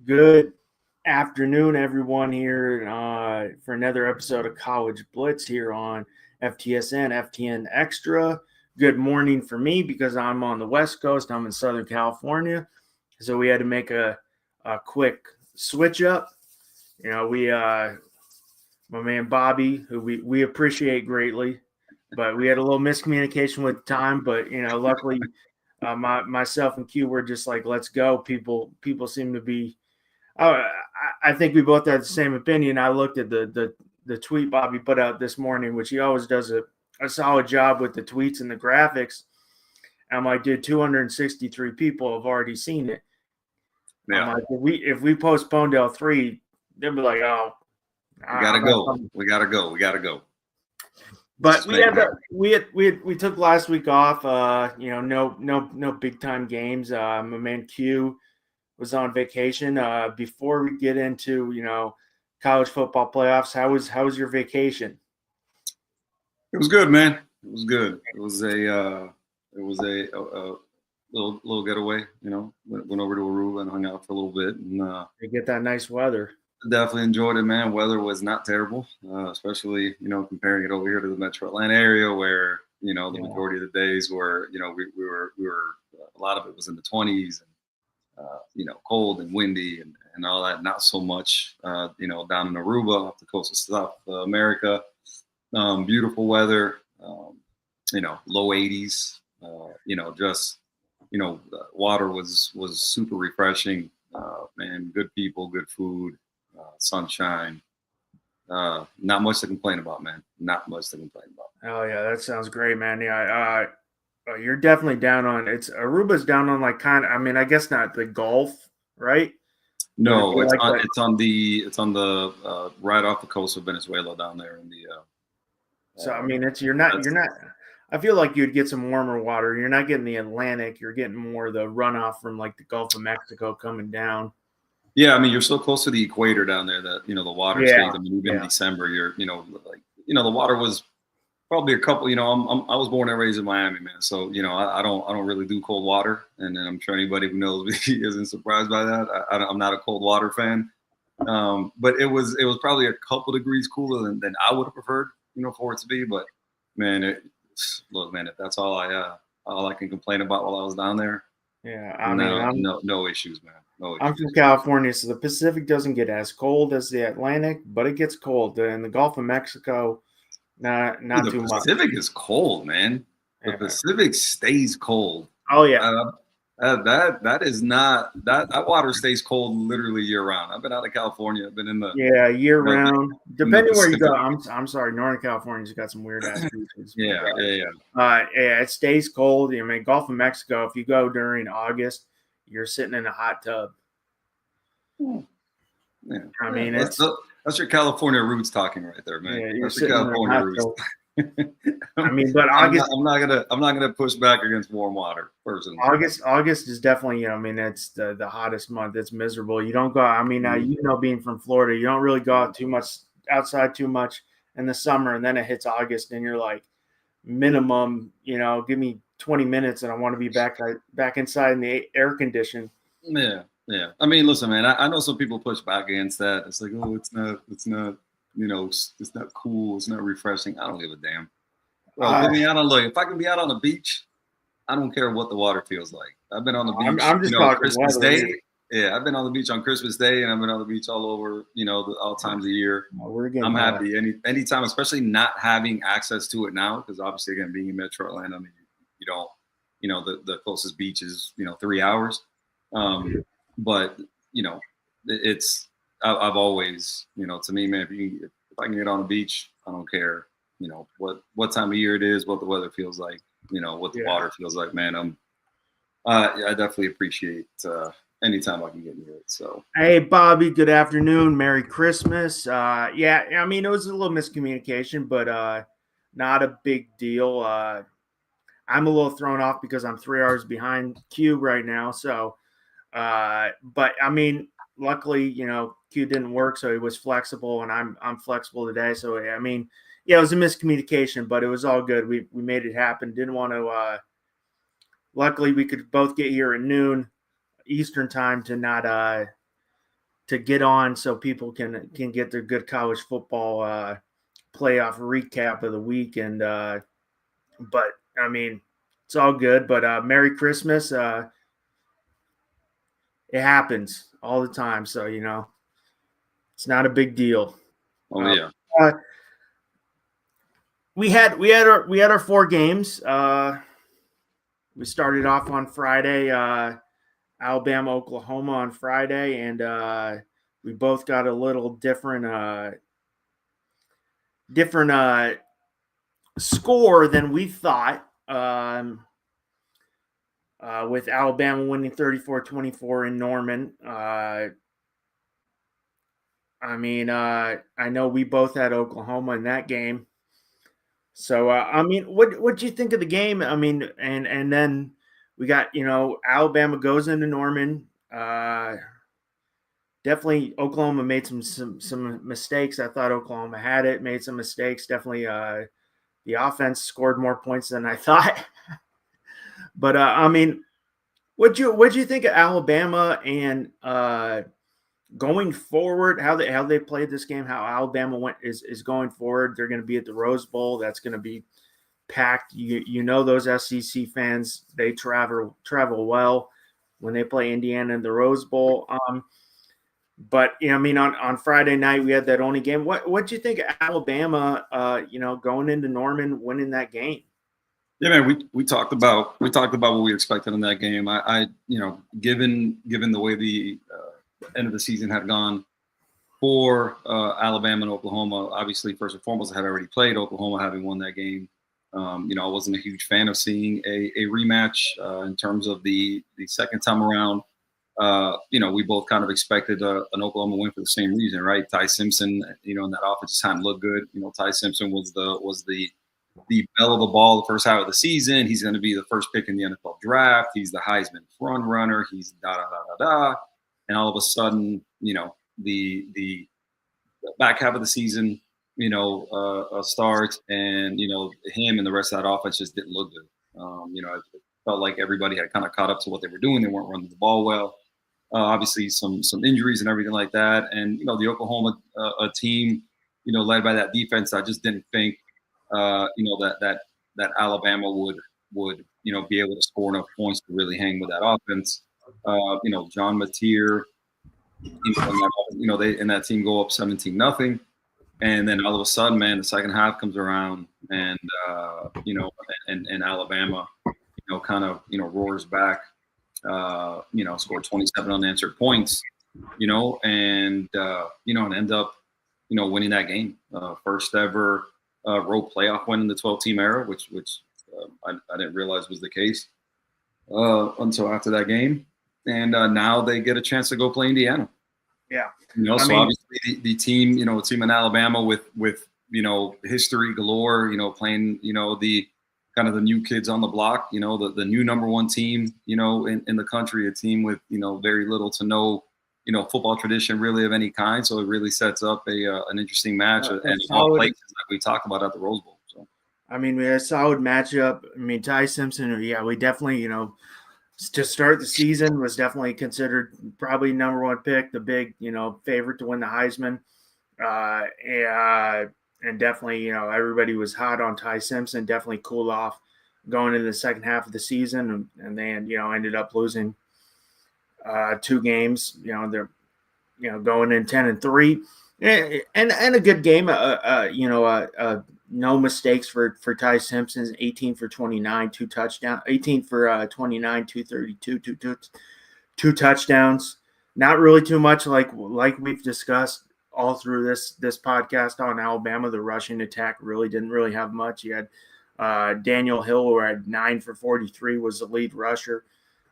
Good afternoon, everyone, here for another episode of College Blitz here on FTSN, FTN Extra. Good morning for me because I'm on the West Coast. I'm in Southern California. So we had to make a quick switch up. My man Bobby, who we appreciate greatly, but we had a little miscommunication with time. But, luckily myself and Q were just like, let's go. People seem to be I think we both had the same opinion. I looked at the tweet Bobby put out this morning, which he always does a solid job with the tweets and the graphics. I'm like, dude, 263 people have already seen it. Yeah. I'm like, if we postpone till 3, they'll be like, oh, we gotta go. But we took last week off. No big time games. My man Q was on vacation. Before we get into college football playoffs, how was your vacation? It was good, man. It was good. It was a little getaway. Went over to Aruba and hung out for a little bit, and you get that nice weather. Definitely enjoyed it, man. Weather was not terrible, especially comparing it over here to the Metro Atlanta area, where the majority of the days were we were a lot of it was in the 20s. Cold and windy and all that. Not so much, down in Aruba, off the coast of South America. Beautiful weather, low 80s. Water was super refreshing. Man, good people, good food, sunshine. Not much to complain about, man. Not much to complain about. Oh yeah, that sounds great, man. Yeah, you're definitely down on Aruba's down on I guess not the Gulf, right? No, it's on the right off the coast of Venezuela down there in the. So you're not. I feel like you'd get some warmer water. You're not getting the Atlantic. You're getting more the runoff from the Gulf of Mexico coming down. Yeah, you're so close to the equator down there that the water stays. Even in December, the water was probably a couple. I was born and raised in Miami, man. So I don't really do cold water, and then I'm sure anybody who knows me isn't surprised by that. I'm not a cold water fan, but it was probably a couple degrees cooler than I would have preferred, for it to be. But man, look, man, if that's all I can complain about while I was down there, yeah, no issues, man. No issues. I'm from California, so the Pacific doesn't get as cold as the Atlantic, but it gets cold. In the Gulf of Mexico, not too much. The Pacific is cold, man. The Pacific stays cold. Oh yeah. That is not that water stays cold literally year round. I've been out of California. I've been in the year round. Depending where you go. I'm sorry, Northern California's got some weird ass beaches. Yeah. It stays cold. Gulf of Mexico. If you go during August, you're sitting in a hot tub. Yeah. That's your California roots talking right there, man. Yeah, that's your California roots. But August. I'm not gonna push back against warm water personally. August is definitely. It's the hottest month. It's miserable. You don't go. Being from Florida, you don't really go out outside too much in the summer, and then it hits August, and you're like, minimum. Give me 20 minutes, and I want to be back inside in the air condition. Yeah. Listen, man. I know some people push back against that. It's like, oh, it's not, it's not cool. It's not refreshing. I don't give a damn. Well, if I can be out on the beach, I don't care what the water feels like. I've been on the beach. I'm just talking Christmas Day. Yeah, I've been on the beach on Christmas Day, and I've been on the beach all over, all times of year. I'm happy anytime, especially not having access to it now, because obviously, again, being in Metro Atlanta, you don't, the closest beach is 3 hours. But it's I've always to me, man, if I can get on the beach, I don't care what time of year it is, what the weather feels like, what the water feels like, man. I definitely appreciate anytime I can get near it. So hey, Bobby, good afternoon, Merry Christmas. It was a little miscommunication, but not a big deal. I'm a little thrown off because I'm 3 hours behind Q right now, so. But luckily, Q didn't work, so he was flexible, and I'm flexible today. So it was a miscommunication, but it was all good. We made it happen. Didn't want to. Luckily, we could both get here at noon Eastern time to not get on so people can get their good college football playoff recap of the week. And but I mean, it's all good. But Merry Christmas. It happens all the time, so it's not a big deal. Oh yeah. We had our 4 games. We started off on Friday, Alabama, Oklahoma on Friday, and we both got a little different score than we thought. With Alabama winning 34-24 in Norman. I know we both had Oklahoma in that game. So, what do you think of the game? I mean, and then we got, Alabama goes into Norman. Definitely Oklahoma made some mistakes. I thought Oklahoma had it, made some mistakes. Definitely the offense scored more points than I thought. But what'd you think of Alabama and going forward? How they played this game? How Alabama is going forward? They're going to be at the Rose Bowl. That's going to be packed. Those SEC fans, they travel well when they play Indiana in the Rose Bowl. But on Friday night we had that only game. What'd you think of Alabama? Going into Norman, winning that game. Yeah, man, we talked about what we expected in that game. I given the way the end of the season had gone for Alabama and Oklahoma, obviously first and foremost, I had already played Oklahoma, having won that game. I wasn't a huge fan of seeing a rematch in terms of the second time around. We both kind of expected an Oklahoma win for the same reason, right? Ty Simpson, in that offense just hadn't looked good. Ty Simpson was the belle of the ball the first half of the season. He's going to be the first pick in the NFL draft. He's the Heisman front runner. He's da. And all of a sudden, the back half of the season, starts, and him and the rest of that offense just didn't look good. It felt like everybody had kind of caught up to what they were doing. They weren't running the ball well. Obviously, some injuries and everything like that. And the Oklahoma team, led by that defense, I just didn't think. That Alabama would be able to score enough points to really hang with that offense. John Mateer, they and that team go up 17-0, and then all of a sudden, man, the second half comes around, and and Alabama, kind of roars back, scored 27 unanswered points, and end up winning that game, first ever road playoff win in the 12-team era, which I didn't realize was the case until after that game. And now they get a chance to go play Indiana. Yeah. Obviously the team, team in Alabama with history galore, playing, the kind of the new kids on the block, the new #1 team, in the country, a team with, very little to no football tradition really of any kind. So it really sets up an interesting match and all places that we talked about at the Rose Bowl. So we had a solid matchup. Ty Simpson, we definitely, to start the season was definitely considered probably #1 pick, the big, favorite to win the Heisman. And definitely, everybody was hot on Ty Simpson, definitely cooled off going into the second half of the season. And then, ended up losing 2 games. They're going in 10-3, and a good game. No mistakes for Ty Simpson. 18 for 29, 2 touchdowns. 18 for 29, 232, 2 touchdowns. Not really too much like we've discussed all through this podcast on Alabama. The rushing attack didn't really have much. You had Daniel Hill, who had 9 for 43, was the lead rusher.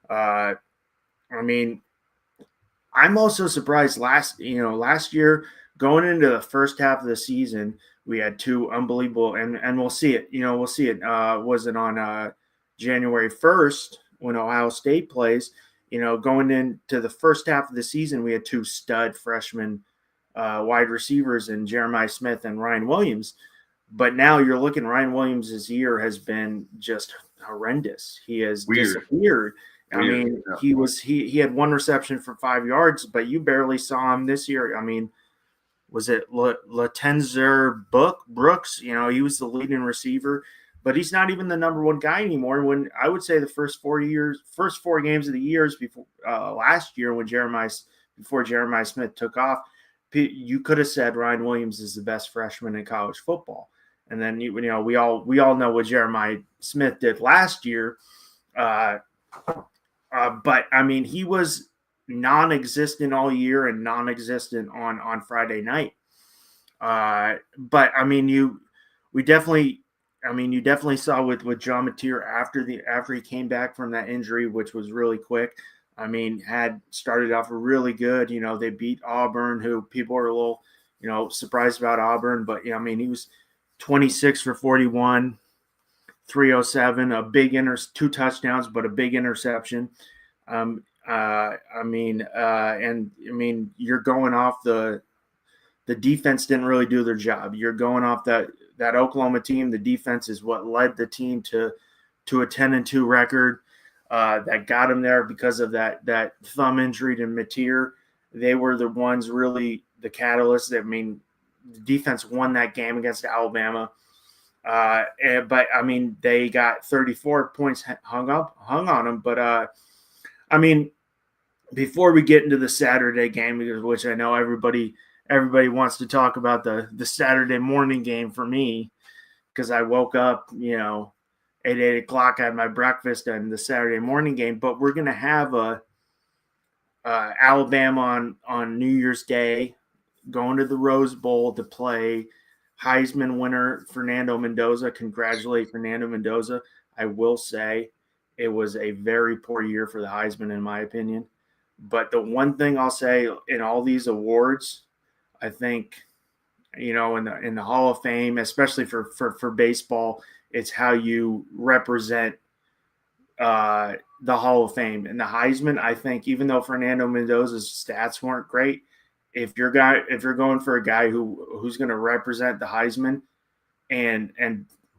I'm also surprised last year going into the first half of the season, we had 2 unbelievable, and we'll see it. Was it on January 1st when Ohio State plays? Going into the first half of the season, we had 2 stud freshman wide receivers in Jeremiah Smith and Ryan Williams. But now you're looking, Ryan Williams' year has been just horrendous. He has disappeared. I mean, he had 1 reception for 5 yards, but you barely saw him this year. I mean, was it Latenzer Brooks? You know, he was the leading receiver, but he's not even the number 1 guy anymore. When I would say the first 4 games of the years before last year, before Jeremiah Smith took off, you could have said Ryan Williams is the best freshman in college football. And then we all know what Jeremiah Smith did last year. But I mean, he was non-existent all year and non-existent on Friday night. But I mean, you definitely saw with John Mateer after he came back from that injury, which was really quick. I mean, had started off really good. You know, they beat Auburn, who people are a little, surprised about Auburn, but I mean, he was 26 for 41, 307, a big 2 touchdowns, but a big interception. And you're going off the defense didn't really do their job. You're going off that Oklahoma team. The defense is what led the team to a 10-2 record. That got him there because of that thumb injury to Mateer. They were the ones really the catalyst. I mean, the defense won that game against Alabama. But I mean, they got 34 points hung on them. But I mean, before we get into the Saturday game, which I know everybody wants to talk about the Saturday morning game for me, because I woke up, at 8 o'clock, I had my breakfast and the Saturday morning game. But we're going to have Alabama on New Year's Day, going to the Rose Bowl to play Heisman winner Fernando Mendoza. Congratulate Fernando Mendoza. I will say it was a very poor year for the Heisman, in my opinion. But the one thing I'll say in all these awards, I think, in the Hall of Fame, especially for baseball, it's how you represent the Hall of Fame. And the Heisman, I think, even though Fernando Mendoza's stats weren't great, if you're going for a guy who's going to represent the Heisman and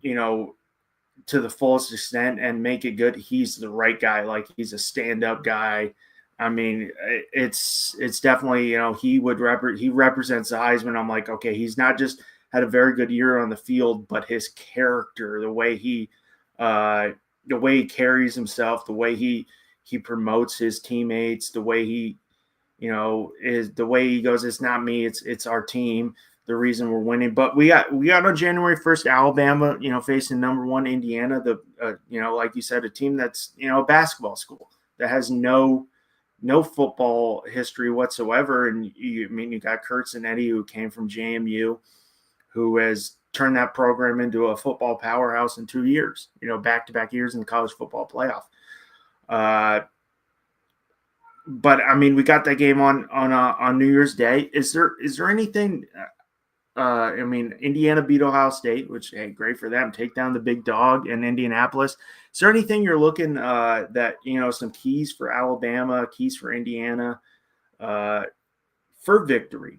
to the fullest extent and make it good, he's the right guy. Like, he's a stand-up guy. I mean, it's definitely, he represents the Heisman. I'm like, okay, he's not just had a very good year on the field, but his character, the way he carries himself, the way he promotes his teammates, the way he, is the way he goes, it's not me, it's our team, the reason we're winning. But we got on January 1st, Alabama, facing number 1 Indiana, like you said, a team that's, a basketball school that has no football history whatsoever. And you got Kurt Zanetti, who came from JMU, who has turned that program into a football powerhouse in 2 years, back-to-back years in the college football playoff. But I mean, we got that game on New Year's Day. Is there anything? I mean, Indiana beat Ohio State, which, hey, great for them. Take down the big dog in Indianapolis. Is there anything you're looking that some keys for Alabama, keys for Indiana for victory?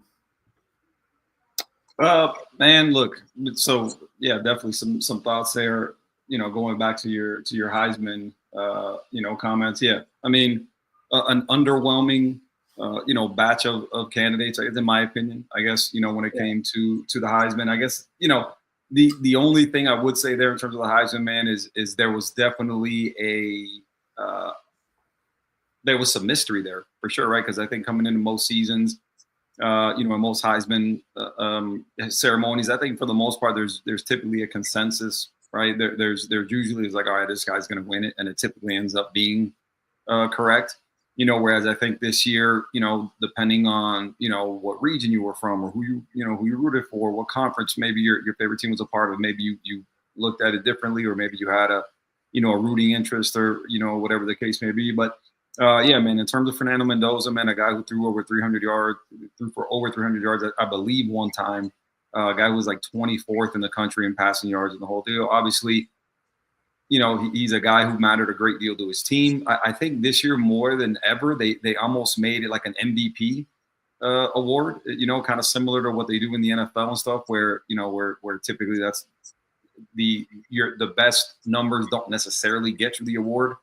Man, look. So yeah, definitely some thoughts there. Going back to your Heisman, comments. Yeah, I mean, an underwhelming, batch of candidates, in my opinion. I guess when it came to the Heisman, I guess the only thing I would say there in terms of the Heisman, man, is there was definitely there was some mystery there for sure, right? Because I think coming into most seasons, in most Heisman ceremonies, I think for the most part there's typically a consensus, right? There's usually like, all right, this guy's going to win it, and it typically ends up being correct. Whereas I think this year, depending on, what region you were from or who you rooted for, what conference maybe your favorite team was a part of, maybe you looked at it differently, or maybe you had a rooting interest, or, whatever the case may be. But yeah, man, in terms of Fernando Mendoza, man, a guy who threw for over 300 yards, I believe one time, a guy who was like 24th in the country in passing yards in the whole deal. Obviously, he's a guy who mattered a great deal to his team. I think this year more than ever, they almost made it like an MVP award, kind of similar to what they do in the NFL and stuff, where typically that's the best numbers don't necessarily get you the award.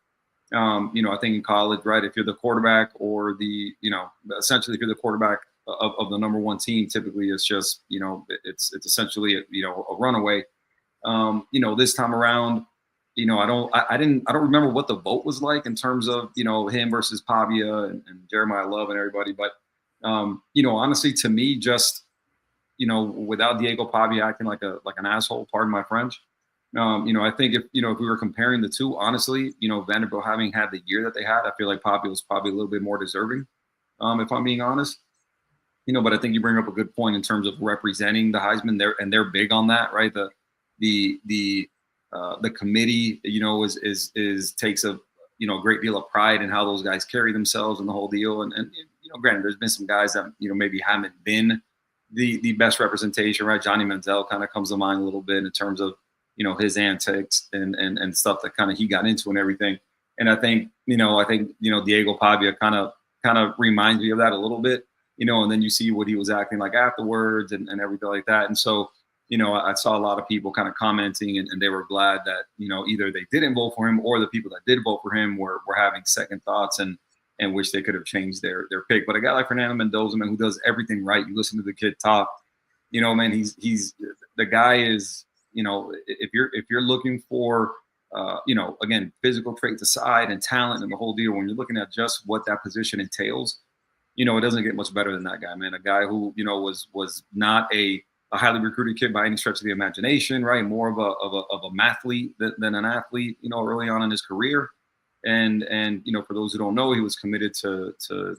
I think in college, right, if you're the quarterback or essentially if you're the quarterback of the number one team, typically it's just, it's essentially, a runaway. This time around, I don't remember what the vote was like in terms of, him versus Pavia and Jeremiah Love and everybody. But, honestly, to me, just, without Diego Pavia acting like an asshole, pardon my French. I think if we were comparing the two, honestly, Vanderbilt having had the year that they had, I feel like Pavia was probably a little bit more deserving, if I'm being honest. But I think you bring up a good point in terms of representing the Heisman. They're big on that, right? The committee, takes a great deal of pride in how those guys carry themselves and the whole deal. And granted, there's been some guys that maybe haven't been the best representation, right? Johnny Manziel kind of comes to mind a little bit in terms of his antics and stuff that kind of he got into and everything. And I think Diego Pavia kind of reminds me of that a little bit. And then you see what he was acting like afterwards and everything like that. And so, I saw a lot of people kind of commenting and they were glad that, either they didn't vote for him or the people that did vote for him were having second thoughts and wish they could have changed their pick. But a guy like Fernando Mendoza, man, who does everything right, you listen to the kid talk, man, he's the guy is, if you're looking for, again, physical traits aside and talent and the whole deal, when you're looking at just what that position entails, it doesn't get much better than that guy, man. A guy who, was not a highly recruited kid by any stretch of the imagination, right? More of a mathlete than an athlete, early on in his career. And for those who don't know, he was committed to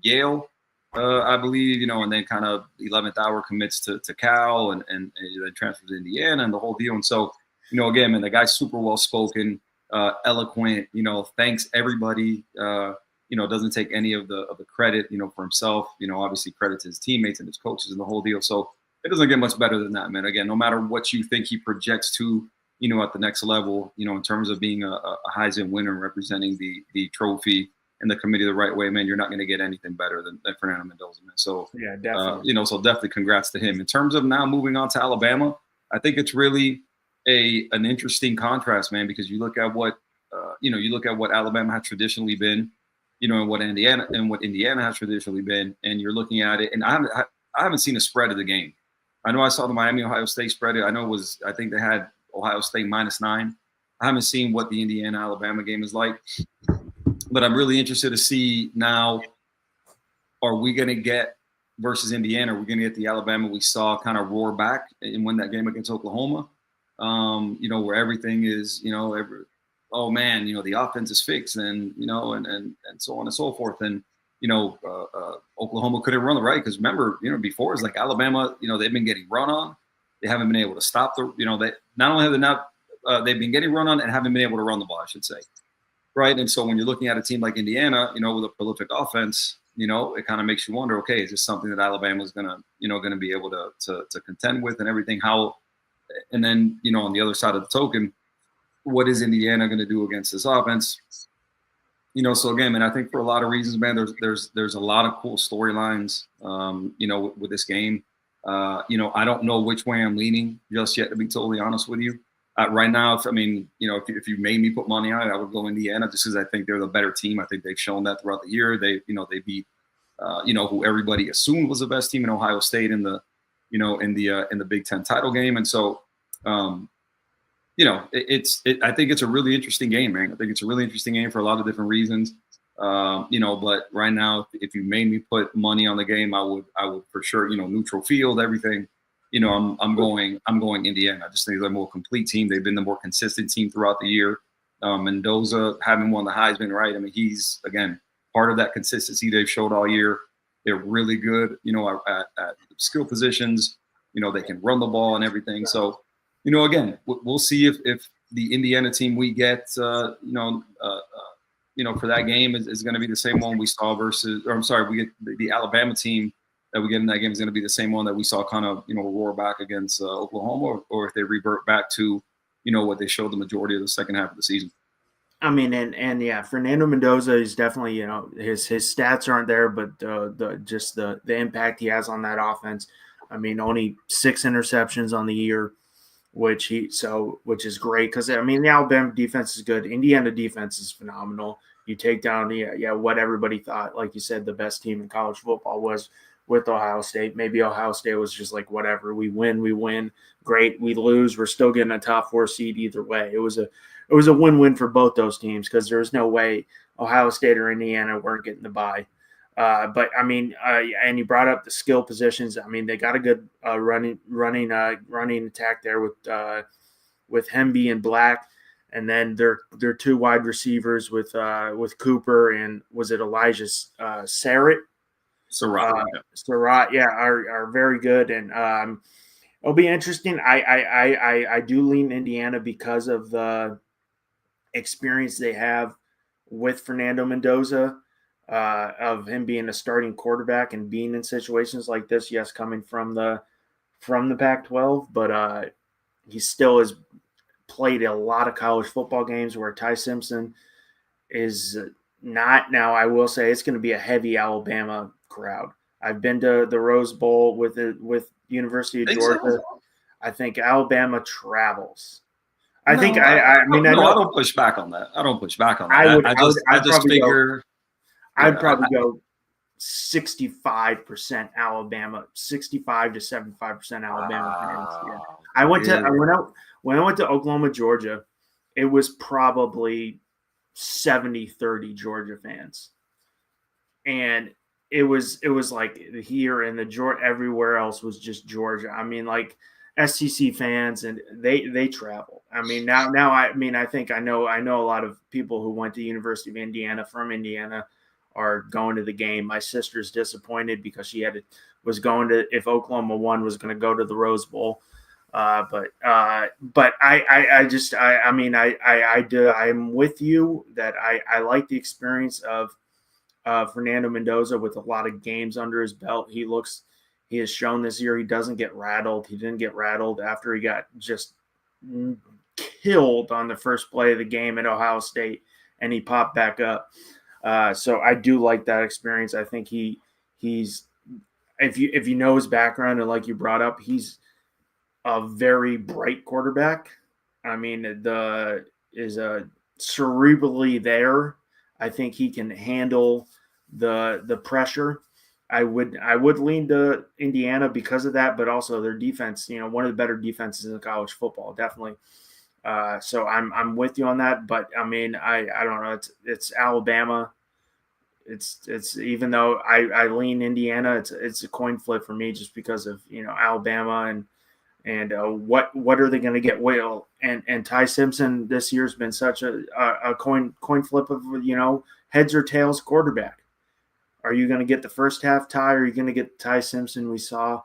Yale, I believe, and then kind of 11th hour commits to Cal and then transfers to Indiana and the whole deal. And so, again, man, the guy's super well spoken, eloquent, thanks everybody, doesn't take any of the credit, for himself, obviously credit to his teammates and his coaches and the whole deal. So it doesn't get much better than that, man. Again, no matter what you think he projects to, at the next level, in terms of being a Heisman winner, representing the trophy and the committee the right way, man, you're not going to get anything better than Fernando Mendoza, man. So, yeah, definitely. So definitely congrats to him. In terms of now moving on to Alabama, I think it's really an interesting contrast, man, because you look at what, Alabama has traditionally been, and what Indiana has traditionally been, and you're looking at it, and I haven't seen a spread of the game. I know I saw the Miami-Ohio State spread. I think they had Ohio State -9. I haven't seen what the Indiana-Alabama game is like, but I'm really interested to see now, are we going to get versus Indiana, are we going to get the Alabama we saw kind of roar back and win that game against Oklahoma, where everything is, oh man, the offense is fixed and, and so on and so forth. And, Oklahoma couldn't run the right. Because remember, before it's like Alabama, they've been getting run on. They haven't been able to stop they not only have they not, they've been getting run on and haven't been able to run the ball, I should say. Right. And so when you're looking at a team like Indiana, with a prolific offense, it kind of makes you wonder, okay, is this something that Alabama is going to be able to contend with and everything? And then, on the other side of the token, what is Indiana going to do against this offense? So again, man, I think for a lot of reasons, man, there's a lot of cool storylines, with this game. I don't know which way I'm leaning just yet, to be totally honest with you. Right now, if you made me put money on it, I would go Indiana just because I think they're the better team. I think they've shown that throughout the year. They beat, who everybody assumed was the best team in Ohio State in the Big Ten title game. And so, I think it's a really interesting game, man. I think it's a really interesting game for a lot of different reasons. But right now, if you made me put money on the game, I would for sure, neutral field, everything. I'm going Indiana. I just think they're a more complete team. They've been the more consistent team throughout the year. Mendoza having won the Heisman, right? I mean, he's, again, part of that consistency they've showed all year. They're really good, at skill positions. They can run the ball and everything. So, again, we'll see if the Indiana team we get, for that game is going to be the same one we saw we get the Alabama team that we get in that game is going to be the same one that we saw kind of, roar back against Oklahoma, or if they revert back to, what they showed the majority of the second half of the season. I mean, and yeah, Fernando Mendoza is definitely, his stats aren't there, but the impact he has on that offense. I mean, only 6 interceptions on the year, which is great because I mean the Alabama defense is good. Indiana defense is phenomenal. You take down what everybody thought, like you said, the best team in college football was with Ohio State. Maybe Ohio State was just like, whatever, we win, great. We lose, we're still getting a top 4 seed either way. It was a win-win for both those teams because there was no way Ohio State or Indiana weren't getting the bye. But I mean, and you brought up the skill positions. I mean, they got a good running attack there with Hemby and Black, and then their 2 wide receivers with Cooper and was it Elijah Sarrett? Surratt, are very good, and it'll be interesting. I do lean Indiana because of the experience they have with Fernando Mendoza, of him being a starting quarterback and being in situations like this. Yes, coming from the Pac-12, but he still has played a lot of college football games where Ty Simpson is not. Now, I will say it's going to be a heavy Alabama crowd. I've been to the Rose Bowl with University of Georgia. I think Alabama travels. I don't push back on that. I'd probably go 65% Alabama, 65 to 75% Alabama fans. Yeah. When I went to Oklahoma, Georgia, it was probably 70-30 Georgia fans. And it was like here and the Georgia, everywhere else was just Georgia. I mean, like SEC fans, and they travel. I mean, now I think I know a lot of people who went to University of Indiana from Indiana are going to the game. My sister's disappointed because she was going to, if Oklahoma won, was going to go to the Rose Bowl. But I'm with you that I like the experience of Fernando Mendoza with a lot of games under his belt. He has shown this year he doesn't get rattled. He didn't get rattled after he got just killed on the first play of the game at Ohio State, and he popped back up. So I do like that experience. I think he's if you know his background, and like you brought up, he's a very bright quarterback. I mean, is cerebrally there. I think he can handle the pressure. I would lean to Indiana because of that, but also their defense, one of the better defenses in college football, definitely. So I'm with you on that, but I mean, I don't know. It's Alabama. It's even though I lean Indiana, it's a coin flip for me just because of Alabama and what are they going to get? Well, and Ty Simpson this year's been such a coin flip of heads or tails quarterback. Are you going to get the first half Ty, or are you going to get Ty Simpson we saw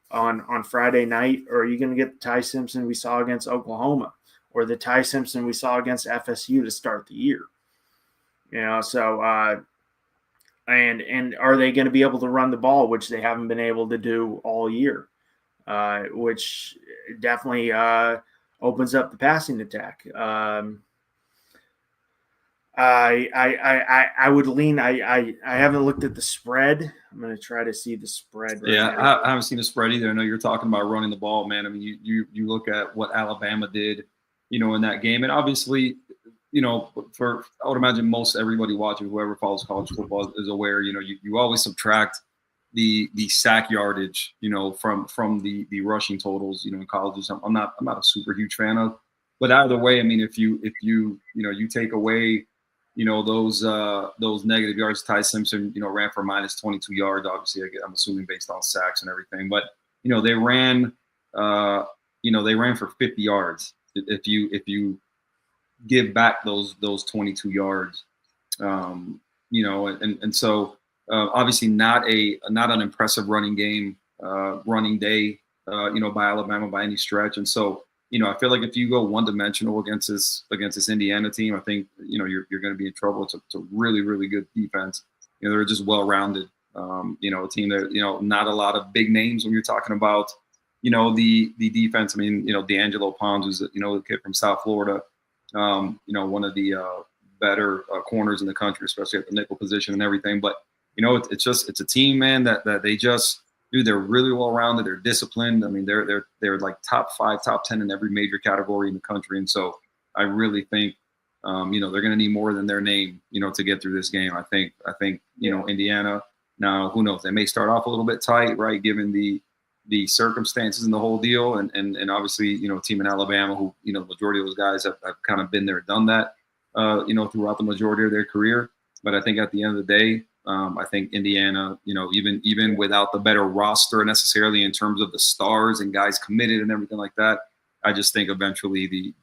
on Friday night, or are you going to get the Ty Simpson we saw against Oklahoma, or the Ty Simpson we saw against FSU to start the year? So and are they going to be able to run the ball, which they haven't been able to do all year, which definitely opens up the passing attack. I would lean. I haven't looked at the spread. I'm going to try to see the spread. I haven't seen the spread either. I know you're talking about running the ball, man. I mean, you look at what Alabama did, in that game, and obviously, I would imagine most everybody watching, whoever follows college football, is aware. You always subtract the sack yardage, from the rushing totals, in colleges. I'm not a super huge fan of, but either way, I mean, if you take away those negative yards, Ty Simpson, ran for minus 22 yards. Obviously, I'm assuming based on sacks and everything. But they ran for 50 yards. If you give back those 22 yards, and so obviously not an impressive running game, running day, by Alabama by any stretch. And so, I feel like if you go one-dimensional against this Indiana team, I think you're going to be in trouble. It's a really, really good defense. They're just well-rounded. A team that not a lot of big names when you're talking about the defense. I mean, D'Angelo Pons, who's the kid from South Florida. One of the better corners in the country, especially at the nickel position and everything. But it's a team, man, that they just dude, they're really well rounded. They're disciplined. I mean, they're like top 5, top 10 in every major category in the country. And so I really think, they're going to need more than their name, to get through this game. I think, Indiana. Now, who knows? They may start off a little bit tight, right? Given the circumstances and the whole deal, and obviously, a team in Alabama who, the majority of those guys have kind of been there, done that, throughout the majority of their career. But I think at the end of the day, I think Indiana, even without the better roster necessarily in terms of the stars and guys committed and everything like that, I just think eventually the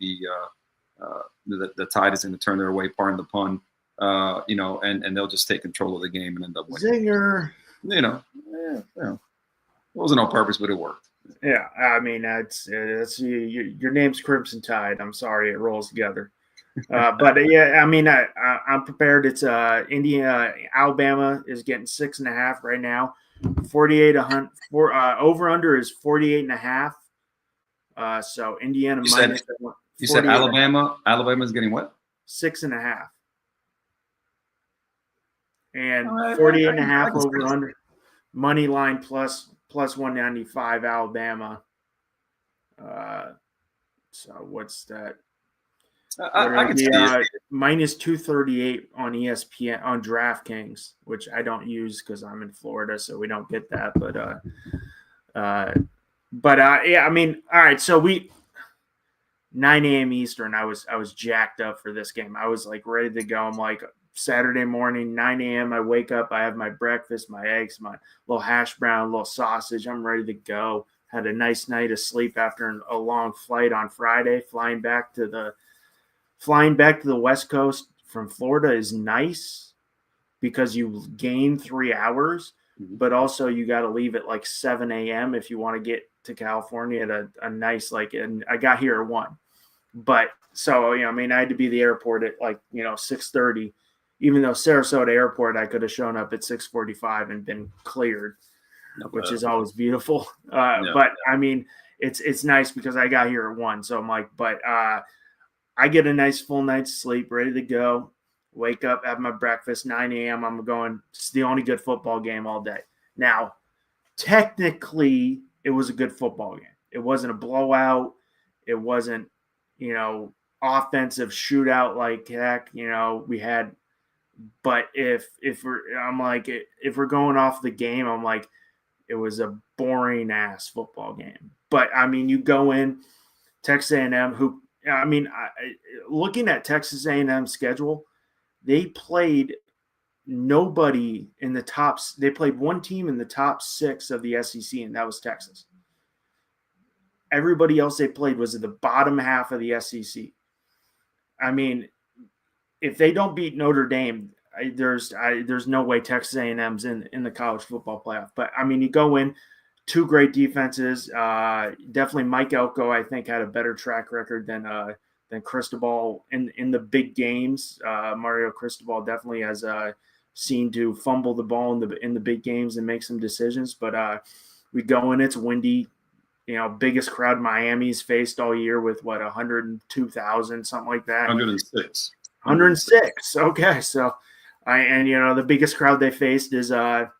tide is going to turn their way, pardon the pun, and they'll just take control of the game and end up winning. Zinger. It wasn't on purpose, but it worked. Yeah, I mean, that's your name's Crimson Tide. I'm sorry, it rolls together. But yeah, I mean, I'm prepared. It's Alabama is getting 6.5 right now. 48 over under is 48.5. So Indiana minus. You said Alabama. Alabama's getting what? 6.5. And 48.5 over under. Money line plus 195 Alabama. So what's that? I can see minus 238 on ESPN on DraftKings, which I don't use because I'm in Florida, so we don't get that. But yeah, I mean, all right. So 9 a.m. Eastern. I was jacked up for this game. I was like ready to go. I'm like Saturday morning, 9 a.m. I wake up. I have my breakfast, my eggs, my little hash brown, little sausage. I'm ready to go. Had a nice night of sleep after a long flight on Friday. Flying back to the West Coast from Florida is nice because you gain 3 hours, but also you got to leave at like 7 a.m. if you want to get to California at a nice, and I got here at 1. But so, I mean, I had to be at the airport at 6:30, even though Sarasota Airport, I could have shown up at 6:45 and been cleared, which is always beautiful. But I mean, it's nice because I got here at 1. So I'm like, I get a nice full night's sleep, ready to go. Wake up, have my breakfast, 9 a.m. I'm going. It's the only good football game all day. Now, technically, it was a good football game. It wasn't a blowout. It wasn't, offensive shootout like heck. We had. But if we're going off the game, I'm like, it was a boring ass football game. But I mean, you go in, Texas A&M, who. I mean, looking at Texas A&M's schedule, they played nobody in the tops. They played one team in the top 6 of the SEC, and that was Texas. Everybody else they played was at the bottom half of the SEC. I mean, if they don't beat Notre Dame, there's no way Texas A&M's in the college football playoff. But I mean, you go in. 2 great defenses. Definitely Mike Elko, I think, had a better track record than Cristobal in the big games. Mario Cristobal definitely has seen to fumble the ball in the big games and make some decisions. But we go in, it's windy. Biggest crowd Miami's faced all year with 102,000, something like that. 106. 106. Okay, so the biggest crowd they faced is They're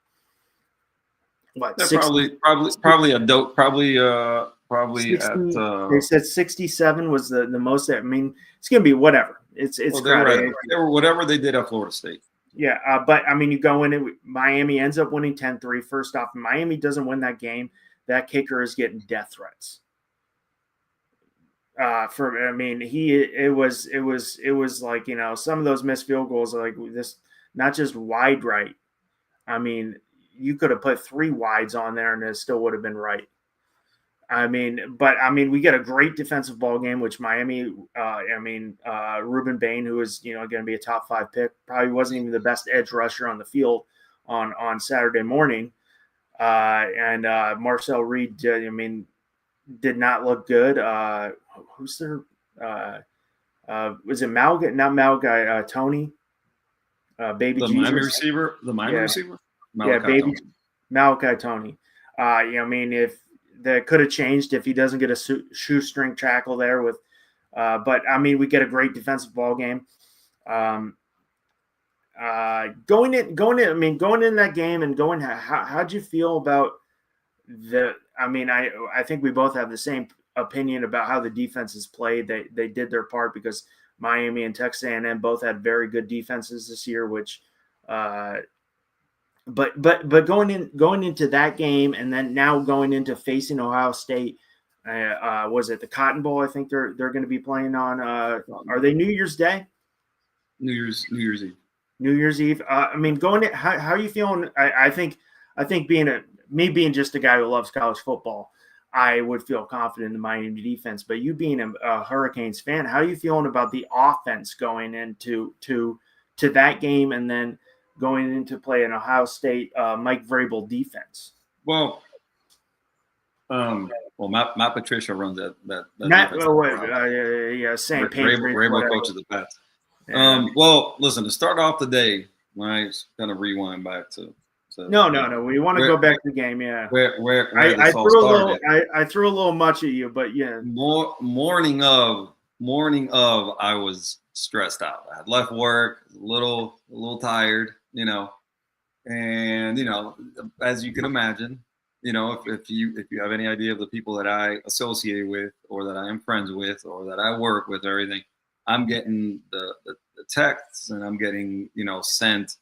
probably a dope. Probably 60, at. They said 67 was the most. I mean, it's gonna be whatever. It's crowded. They were whatever they did at Florida State. Yeah, but I mean, you go in it. Miami ends up winning 10-3. First off, Miami doesn't win that game. That kicker is getting death threats. It was like some of those missed field goals are like this, not just wide right. I mean. You could have put 3 wides on there and it still would have been right. We get a great defensive ball game, which Miami, Ruben Bain, who is, going to be a top 5 pick, probably wasn't even the best edge rusher on the field on Saturday morning. And Marcel Reed, did not look good. Who's their, was it Malguy? Not Malguy, Tony. Baby the Jesus. Miami receiver? The Miami receiver? Malachi Tony. If that could have changed if he doesn't get a shoestring tackle there with, but we get a great defensive ball game. Going in that game and how'd you feel about I think we both have the same opinion about how the defenses played. They did their part because Miami and Texas A&M both had very good defenses this year, which but going into that game and then now going into facing Ohio State, was it the Cotton Bowl? I think they're going to be playing on. Are they New Year's Day? New Year's Eve. New Year's Eve. Going in, how are you feeling? I think being just a guy who loves college football, I would feel confident in the Miami defense. But you being a Hurricanes fan, how are you feeling about the offense going into that game and then going into play an Ohio State Mike Vrabel defense? Well, Matt Patricia runs that same Vrabel coaches the Pats. Yeah. Well, listen, to start off the day, I'm going to rewind back to no. We want to go back to the game, yeah. Where I threw a little much at you, but yeah. Morning of, I was stressed out. I had left work, a little tired, and as you can imagine, if you have any idea of the people that I associate with, or that I am friends with, or that I work with, or everything, I'm getting the texts, and I'm getting sent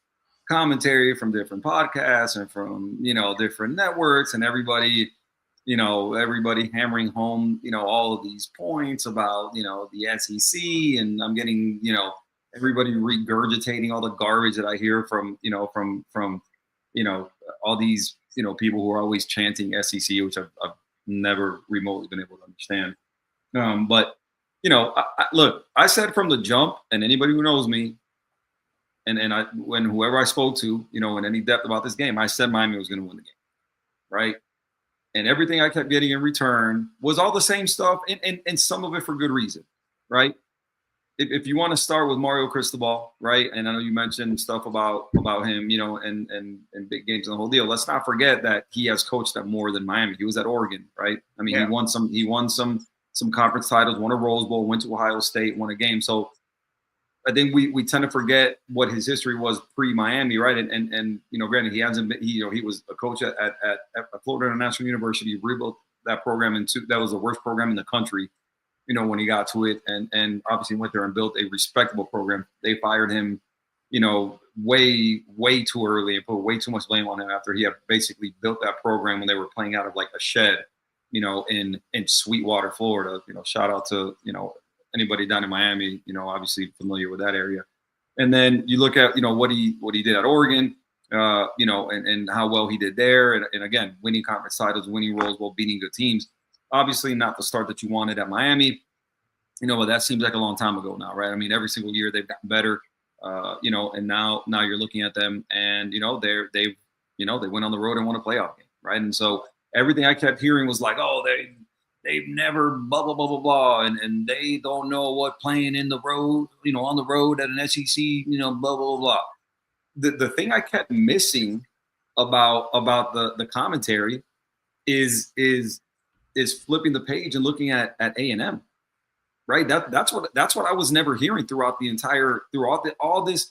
commentary from different podcasts and from different networks, and everybody hammering home all of these points about the SEC, and I'm getting everybody regurgitating all the garbage that I hear from all these people who are always chanting SEC, which I've never remotely been able to understand. But look, I said from the jump, and anybody who knows me, and when whoever I spoke to, in any depth about this game, I said Miami was going to win the game, right? And everything I kept getting in return was all the same stuff, and some of it for good reason, right? If you want to start with Mario Cristobal, right? And I know you mentioned stuff about him, and big games and the whole deal. Let's not forget that he has coached at more than Miami. He was at Oregon, right? I mean, yeah. He won some conference titles, won a Rose Bowl, went to Ohio State, won a game. So I think we tend to forget what his history was pre-Miami, right? And granted, he hasn't been. He was a coach at Florida International University. Rebuilt that program that was the worst program in the country. When he got to it, and obviously went there and built a respectable program. They fired him, way too early and put way too much blame on him after he had basically built that program when they were playing out of like a shed, in Sweetwater, Florida. Shout out to anybody down in Miami, obviously familiar with that area. And then you look at what he did at Oregon, and how well he did there, and again, winning conference titles, winning Rose Bowl, beating good teams. Obviously not the start that you wanted at Miami, but that seems like a long time ago now, right? I mean, every single year they've gotten better, and now you're looking at them, and they went on the road and won a playoff game, right? And so everything I kept hearing was like, oh, they've never blah blah blah blah blah, and they don't know what playing in the road, on the road at an SEC, blah blah blah. The thing I kept missing about the commentary is flipping the page and looking at A&M, right? That's what I was never hearing throughout all this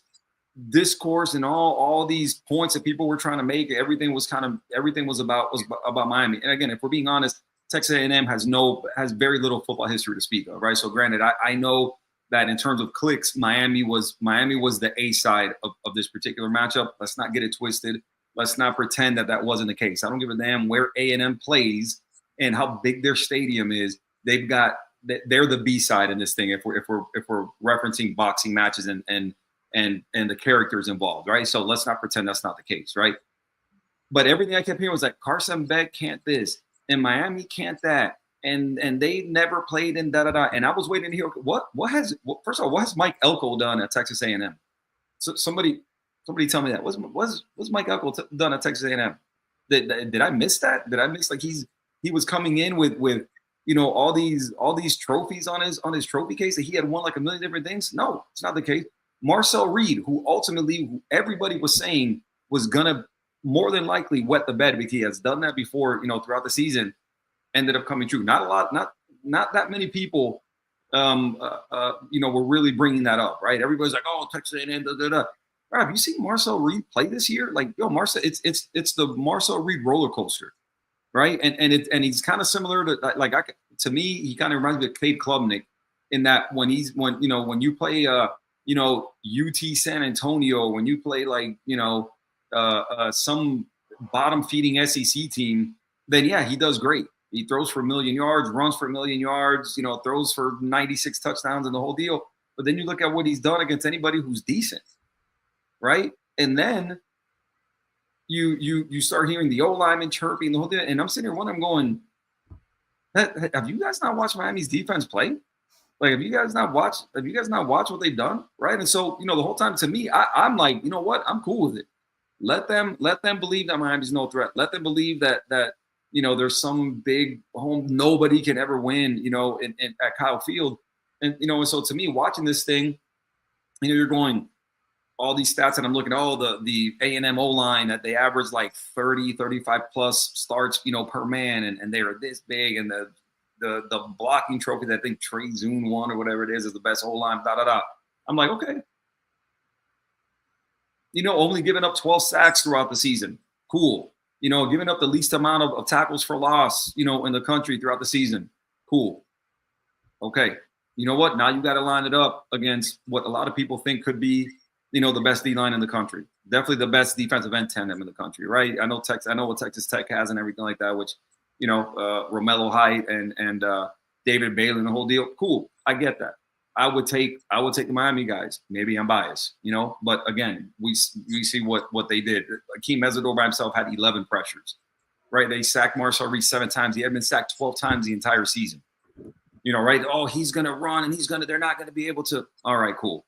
discourse and all these points that people were trying to make. Everything was about Miami. And again, if we're being honest, Texas A&M has very little football history to speak of, right? So granted, I know that in terms of clicks, Miami was the A side of this particular matchup. Let's not get it twisted. Let's not pretend that wasn't the case. I don't give a damn where A&M plays and how big their stadium is. They're the B side in this thing. If we're referencing boxing matches and the characters involved, right? So let's not pretend that's not the case, right? But everything I kept hearing was like Carson Beck can't this, and Miami can't that, and they never played in da. And I was waiting to hear first of all, what has Mike Elko done at Texas A&M? So somebody tell me that. What's Mike Elko done at Texas A&M? Did I miss that? Did I miss he was coming in with all these trophies on his trophy case that he had won like a million different things? No, it's not the case. Marcel Reed, who ultimately everybody was saying was gonna more than likely wet the bed because he has done that before, throughout the season, ended up coming true. Not a lot, not that many people, were really bringing that up, right? Everybody's like, oh, Texas A&M, da da da. Right, have you seen Marcel Reed play this year? Like, Marcel, it's the Marcel Reed roller coaster. right? And he's kind of similar to to me, he kind of reminds me of Cade Klubnik in that when you play UT San Antonio, when you play some bottom feeding SEC team, then yeah, he does great. He throws for 1 million yards, runs for 1 million yards, throws for 96 touchdowns and the whole deal. But then you look at what he's done against anybody who's decent, right? And then you start hearing the O-lineman chirping the whole thing, and I'm sitting here wondering, going, have you guys not watched Miami's defense play? Like, have you guys not watched what they've done, right? And so, the whole time, to me, I'm like, you know what? I'm cool with it. Let them believe that Miami's no threat. Let them believe that there's some big home nobody can ever win, at Kyle Field. And, and so to me, watching this thing, you're going, all these stats, and I'm looking at the A&M O-line that they average like 30, 35 plus starts, per man, and they are this big, and the blocking trophy that I think Trey Zune won or whatever it is the best O-line, I'm like, okay. Only giving up 12 sacks throughout the season. Cool. Giving up the least amount of tackles for loss, in the country throughout the season. Cool. Okay. You know what? Now you got to line it up against what a lot of people think could be, the best D-line in the country. Definitely the best defensive end tandem in the country, right? I know what Texas Tech has and everything like that, which, Romello Height and David Bailey and the whole deal. Cool. I get that. I would take the Miami guys. Maybe I'm biased, but again, we see what they did. Akeem Mesidor by himself had 11 pressures, right? They sacked Marcel Reese 7 times. He had been sacked 12 times the entire season, right? Oh, he's going to run and they're not going to be able to. All right, cool.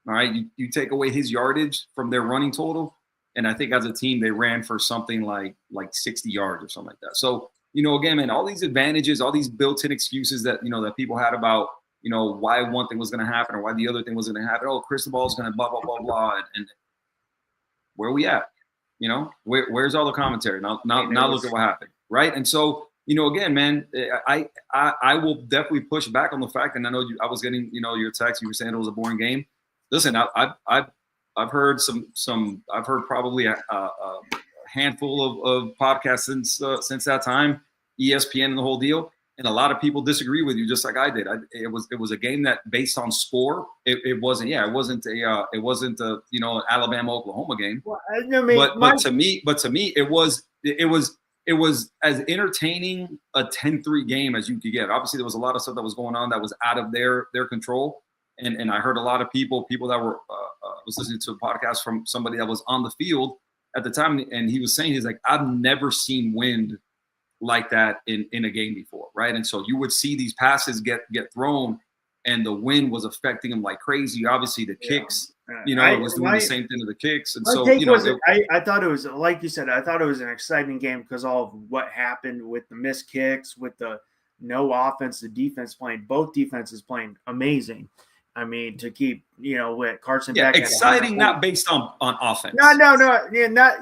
All right. You take away his yardage from their running total. And I think as a team, they ran for something like 60 yards or something like that. So, again, man, all these advantages, all these built-in excuses that, that people had about, why one thing was going to happen or why the other thing was going to happen. Oh, Cristobal is going to blah, blah, blah, blah. And where are we at? Where's all the commentary? Now look at what happened. Right. And so, again, man, I will definitely push back on the fact, and I know I was getting, your text, you were saying it was a boring game. Listen, I've heard I've heard probably a handful of podcasts since that time, ESPN and the whole deal. And a lot of people disagree with you, just like I did. It was a game that, based on score, it wasn't a an Alabama-Oklahoma game. Well, but to me, it was as entertaining a 10-3 game as you could get. Obviously, there was a lot of stuff that was going on that was out of their control. And I heard a lot of people that were was listening to a podcast from somebody that was on the field at the time, and he was saying, he's like, I've never seen wind like that in a game before, right? And so you would see these passes get thrown, and the wind was affecting them like crazy. Obviously, the kicks, it was doing the same thing to the kicks. And so, I thought it was, like you said, I thought it was an exciting game because all of what happened with the missed kicks, with the no offense, the defense playing, both defenses playing amazing. I mean, to keep, with Carson Beck. Exciting, not based on offense. No.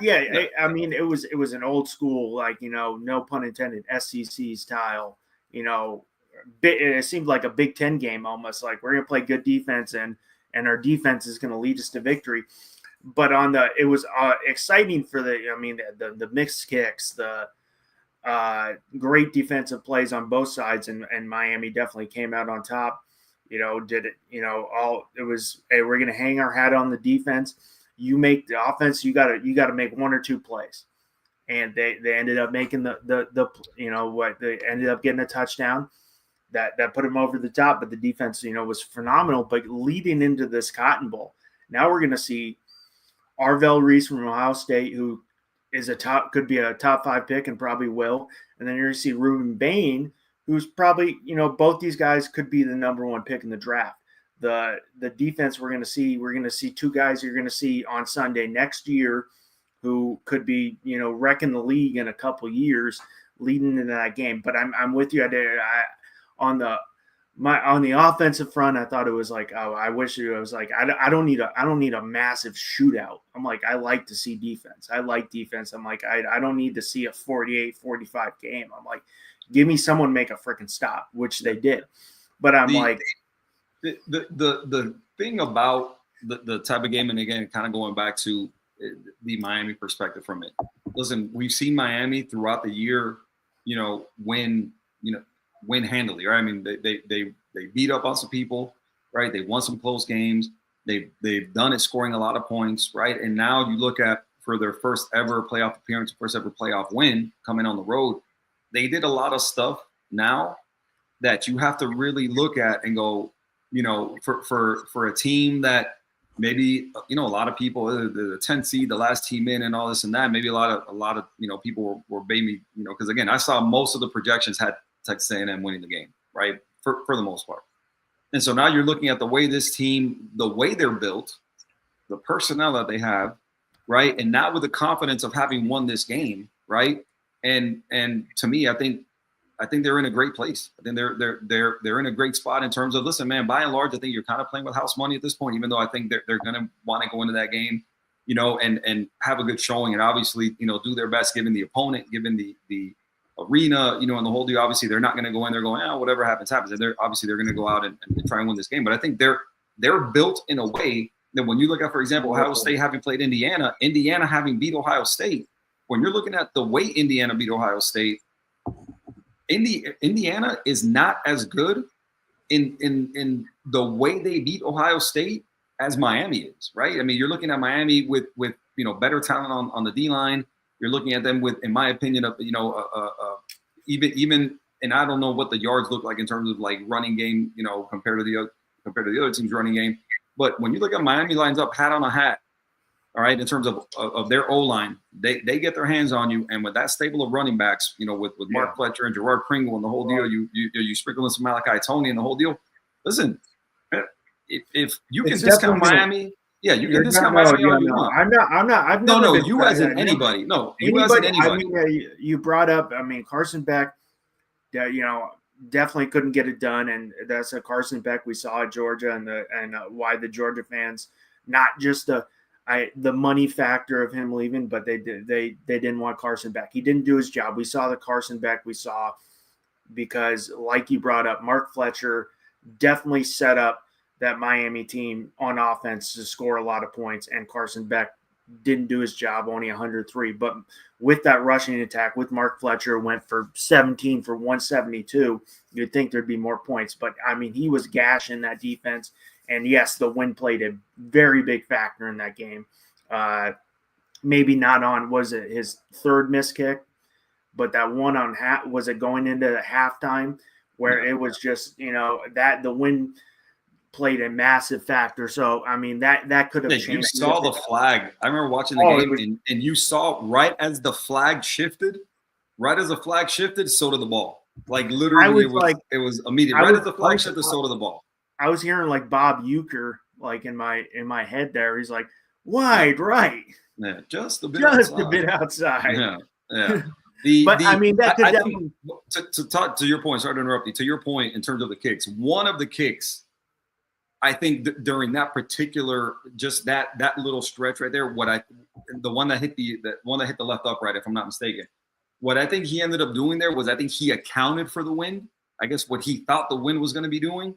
Yeah. I mean, it was an old school, no pun intended, SEC style, it seemed like a Big Ten game almost, like we're going to play good defense and our defense is going to lead us to victory. But it was exciting for the mixed kicks, the great defensive plays on both sides, and Miami definitely came out on top. Did it, it was, hey, we're going to hang our hat on the defense. You make the offense, you got to make 1 or 2 plays. And they ended up making they ended up getting a touchdown that put them over the top, but the defense, was phenomenal. But leading into this Cotton Bowl, now we're going to see Arvell Reese from Ohio State, who is could be a top 5 pick and probably will. And then you're going to see Ruben Bain, who's probably, both these guys could be the number 1 pick in the draft. The defense we're going to see 2 guys you're going to see on Sunday next year who could be, wrecking the league in a couple years leading into that game. But I'm with you. On the offensive front, I thought it was like, oh, I wish it was like, I don't need a massive shootout. I'm like, I like to see defense. I like defense. I'm like, I don't need to see a 48-45 game. I'm like, give me someone make a freaking stop, which they did. But I'm the thing about the type of game, and again, kind of going back to the Miami perspective from it. Listen, we've seen Miami throughout the year win handily, right? I mean, they beat up on some people, right? They won some close games. They've done it scoring a lot of points, right? And now you look at for their first ever playoff appearance, first ever playoff win coming on the road, they did a lot of stuff now that you have to really look at and go, for a team that maybe, a lot of people, the 10th seed, the last team in and all this and that, maybe a lot of people were maybe, because again, I saw most of the projections had Texas A&M winning the game, right? For the most part. And so now you're looking at the way this team, the way they're built, the personnel that they have, right? And now with the confidence of having won this game, right? And to me, I think they're in a great place. I think they're in a great spot in terms of, listen, man, by and large, I think you're kind of playing with house money at this point, even though I think they're going to want to go into that game, and have a good showing and obviously, do their best given the opponent, given the arena, and the whole deal. Obviously, they're not going to go in there going, whatever happens. And they're going to go out and try and win this game. But I think they're built in a way that when you look at, for example, Ohio State having played Indiana having beat Ohio State, when you're looking at the way Indiana beat Ohio State, Indiana is not as good in the way they beat Ohio State as Miami is, right? I mean, you're looking at Miami with better talent on the D line. You're looking at them with, in my opinion, even and I don't know what the yards look like in terms of like running game, compared to the other team's running game. But when you look at Miami lines up hat on a hat, all right, in terms of their O-line, they get their hands on you, and with that stable of running backs, with Mark Fletcher and Gerard Pringle and the whole deal, you sprinkle in some Malachi Toney and the whole deal. Listen, if you can discount Miami, you can discount Miami all you want. I'm not. I've never no. You as in anybody. No, you as in anybody. I mean, you brought up. I mean, Carson Beck. Definitely couldn't get it done, and that's a Carson Beck we saw at Georgia, and why the Georgia fans, not just the money factor of him leaving, but they didn't want Carson Beck. He didn't do his job. We saw the Carson Beck we saw because, like you brought up, Mark Fletcher definitely set up that Miami team on offense to score a lot of points, and Carson Beck didn't do his job, only 103. But with that rushing attack, with Mark Fletcher, went for 17 for 172. You'd think there'd be more points. But, I mean, he was gashing that defense. And, yes, the wind played a very big factor in that game. Maybe not on, was it his third missed kick? But that one on was it going into the halftime where it was just, that the wind – played a massive factor. So, I mean, that could have changed. You saw the flag. I remember watching the game, and you saw right as the flag shifted, so did the ball. Like, literally, it was immediate. Right as the flag shifted, so did the ball. I was hearing, like, Bob Euchre, like, in my head there. He's like, wide right. Yeah, just a bit outside. Yeah. I mean, that could definitely – to talk to your point, sorry to interrupt you, to your point in terms of the kicks, one of the kicks, I think during that particular, just that little stretch right there, the one that hit the left upright, if I'm not mistaken, what I think he ended up doing there was I think he accounted for the wind. I guess what he thought the wind was going to be doing,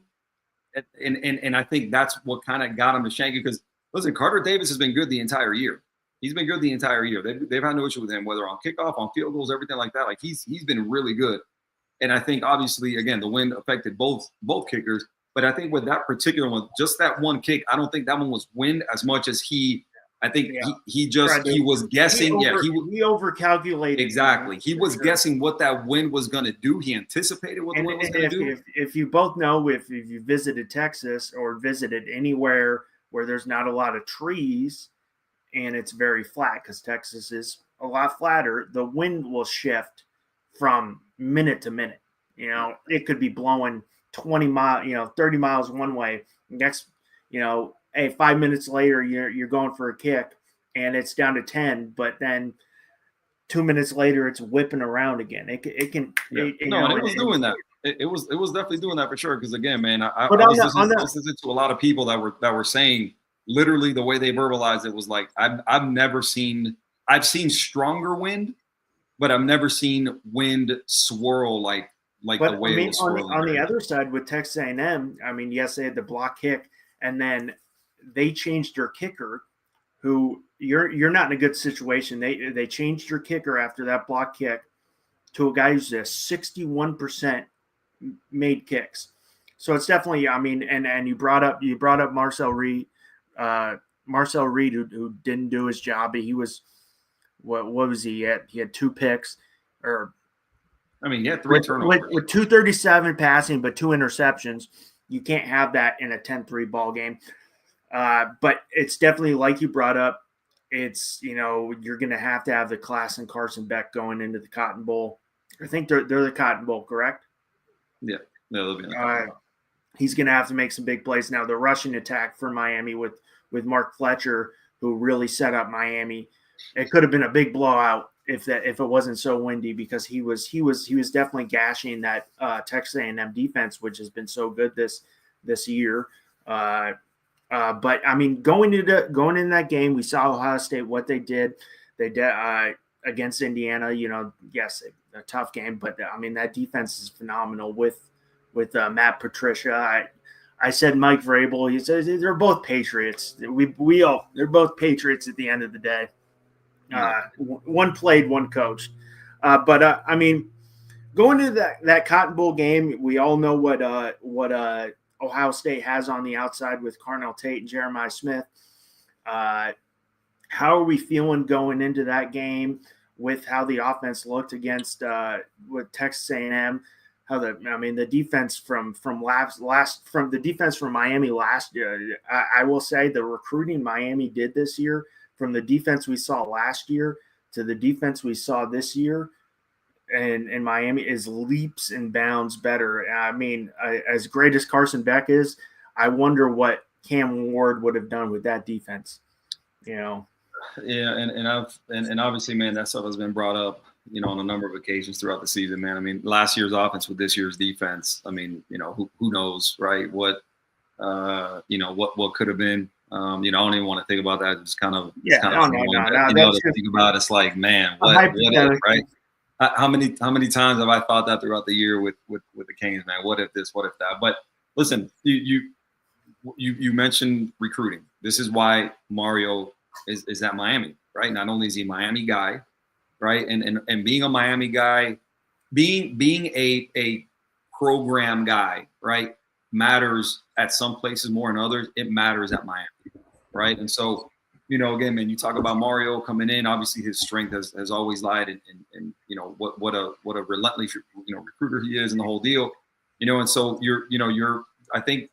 and I think that's what kind of got him to shank it. Because listen, Carter Davis has been good the entire year. He's been good the entire year. They've had no issue with him, whether on kickoff, on field goals, everything like that. Like he's been really good. And I think obviously again the wind affected both kickers. But I think with that particular one, just that one kick, I don't think that one was wind as much as he was guessing. He overcalculated. Exactly. He was guessing what that wind was going to do. He anticipated what the wind was going to do. If you both know, if you visited Texas or visited anywhere where there's not a lot of trees and it's very flat, because Texas is a lot flatter, the wind will shift from minute to minute. It could be blowing 20 miles, 30 miles one way. Next, 5 minutes later, you're going for a kick and it's down to 10, but then 2 minutes later, it's whipping around again. It can. It was doing that. It was definitely doing that for sure. Because again, man, I was listening to a lot of people that were saying literally the way they verbalized it was like I've seen stronger wind, but I've never seen wind swirl like the way it was swirling. On the other side with Texas A&M, I mean, yes, they had the block kick, and then they changed their kicker, who you're not in a good situation. They changed your kicker after that block kick, to a guy who's a 61% made kicks. So it's definitely, I mean, and you brought up Marcel Reed, who didn't do his job. He was, what was he at? He had 2 picks, or I mean, he had 3 turnovers with 237 passing, but 2 interceptions. You can't have that in a 10-3 ball game. But it's definitely, like you brought up, it's, you're going to have the class and Carson Beck going into the Cotton Bowl. I think they're the Cotton Bowl, correct? Yeah, they'll be in the Cotton Bowl. He's going to have to make some big plays. Now, the rushing attack for Miami with Mark Fletcher, who really set up Miami, it could have been a big blowout if it wasn't so windy, because he was definitely gashing that Texas A&M defense, which has been so good this year. But I mean, going in that game, we saw Ohio State, what they did. They did against Indiana. Yes, a tough game, but I mean, that defense is phenomenal with Matt Patricia. I said Mike Vrabel. He says they're both Patriots. They're both Patriots at the end of the day. One played, one coached. But I mean, going into that Cotton Bowl game, we all know what Ohio State has on the outside with Carnell Tate and Jeremiah Smith. How are we feeling going into that game with how the offense looked against with Texas A&M? The defense from the defense from Miami last year, I will say the recruiting Miami did this year, from the defense we saw last year to the defense we saw this year, and Miami, is leaps and bounds better. I mean, as great as Carson Beck is, I wonder what Cam Ward would have done with that defense. Yeah, and obviously, man, that stuff has been brought up, on a number of occasions throughout the season, man. I mean, last year's offense with this year's defense. I mean, who knows, right? What could have been. I don't even want to think about that. It's kind of to think about. It's like, man, what if, right? How many times have I thought that throughout the year with the Canes, man? What if this? What if that? But listen, you mentioned recruiting. This is why Mario is at Miami, right? Not only is he a Miami guy, right, and being a Miami guy, being a program guy, right, matters at some places more than others. It matters at Miami, right? And so, again, man, you talk about Mario coming in. Obviously, his strength has always lied in what a relentless recruiter he is, and the whole deal. And so I think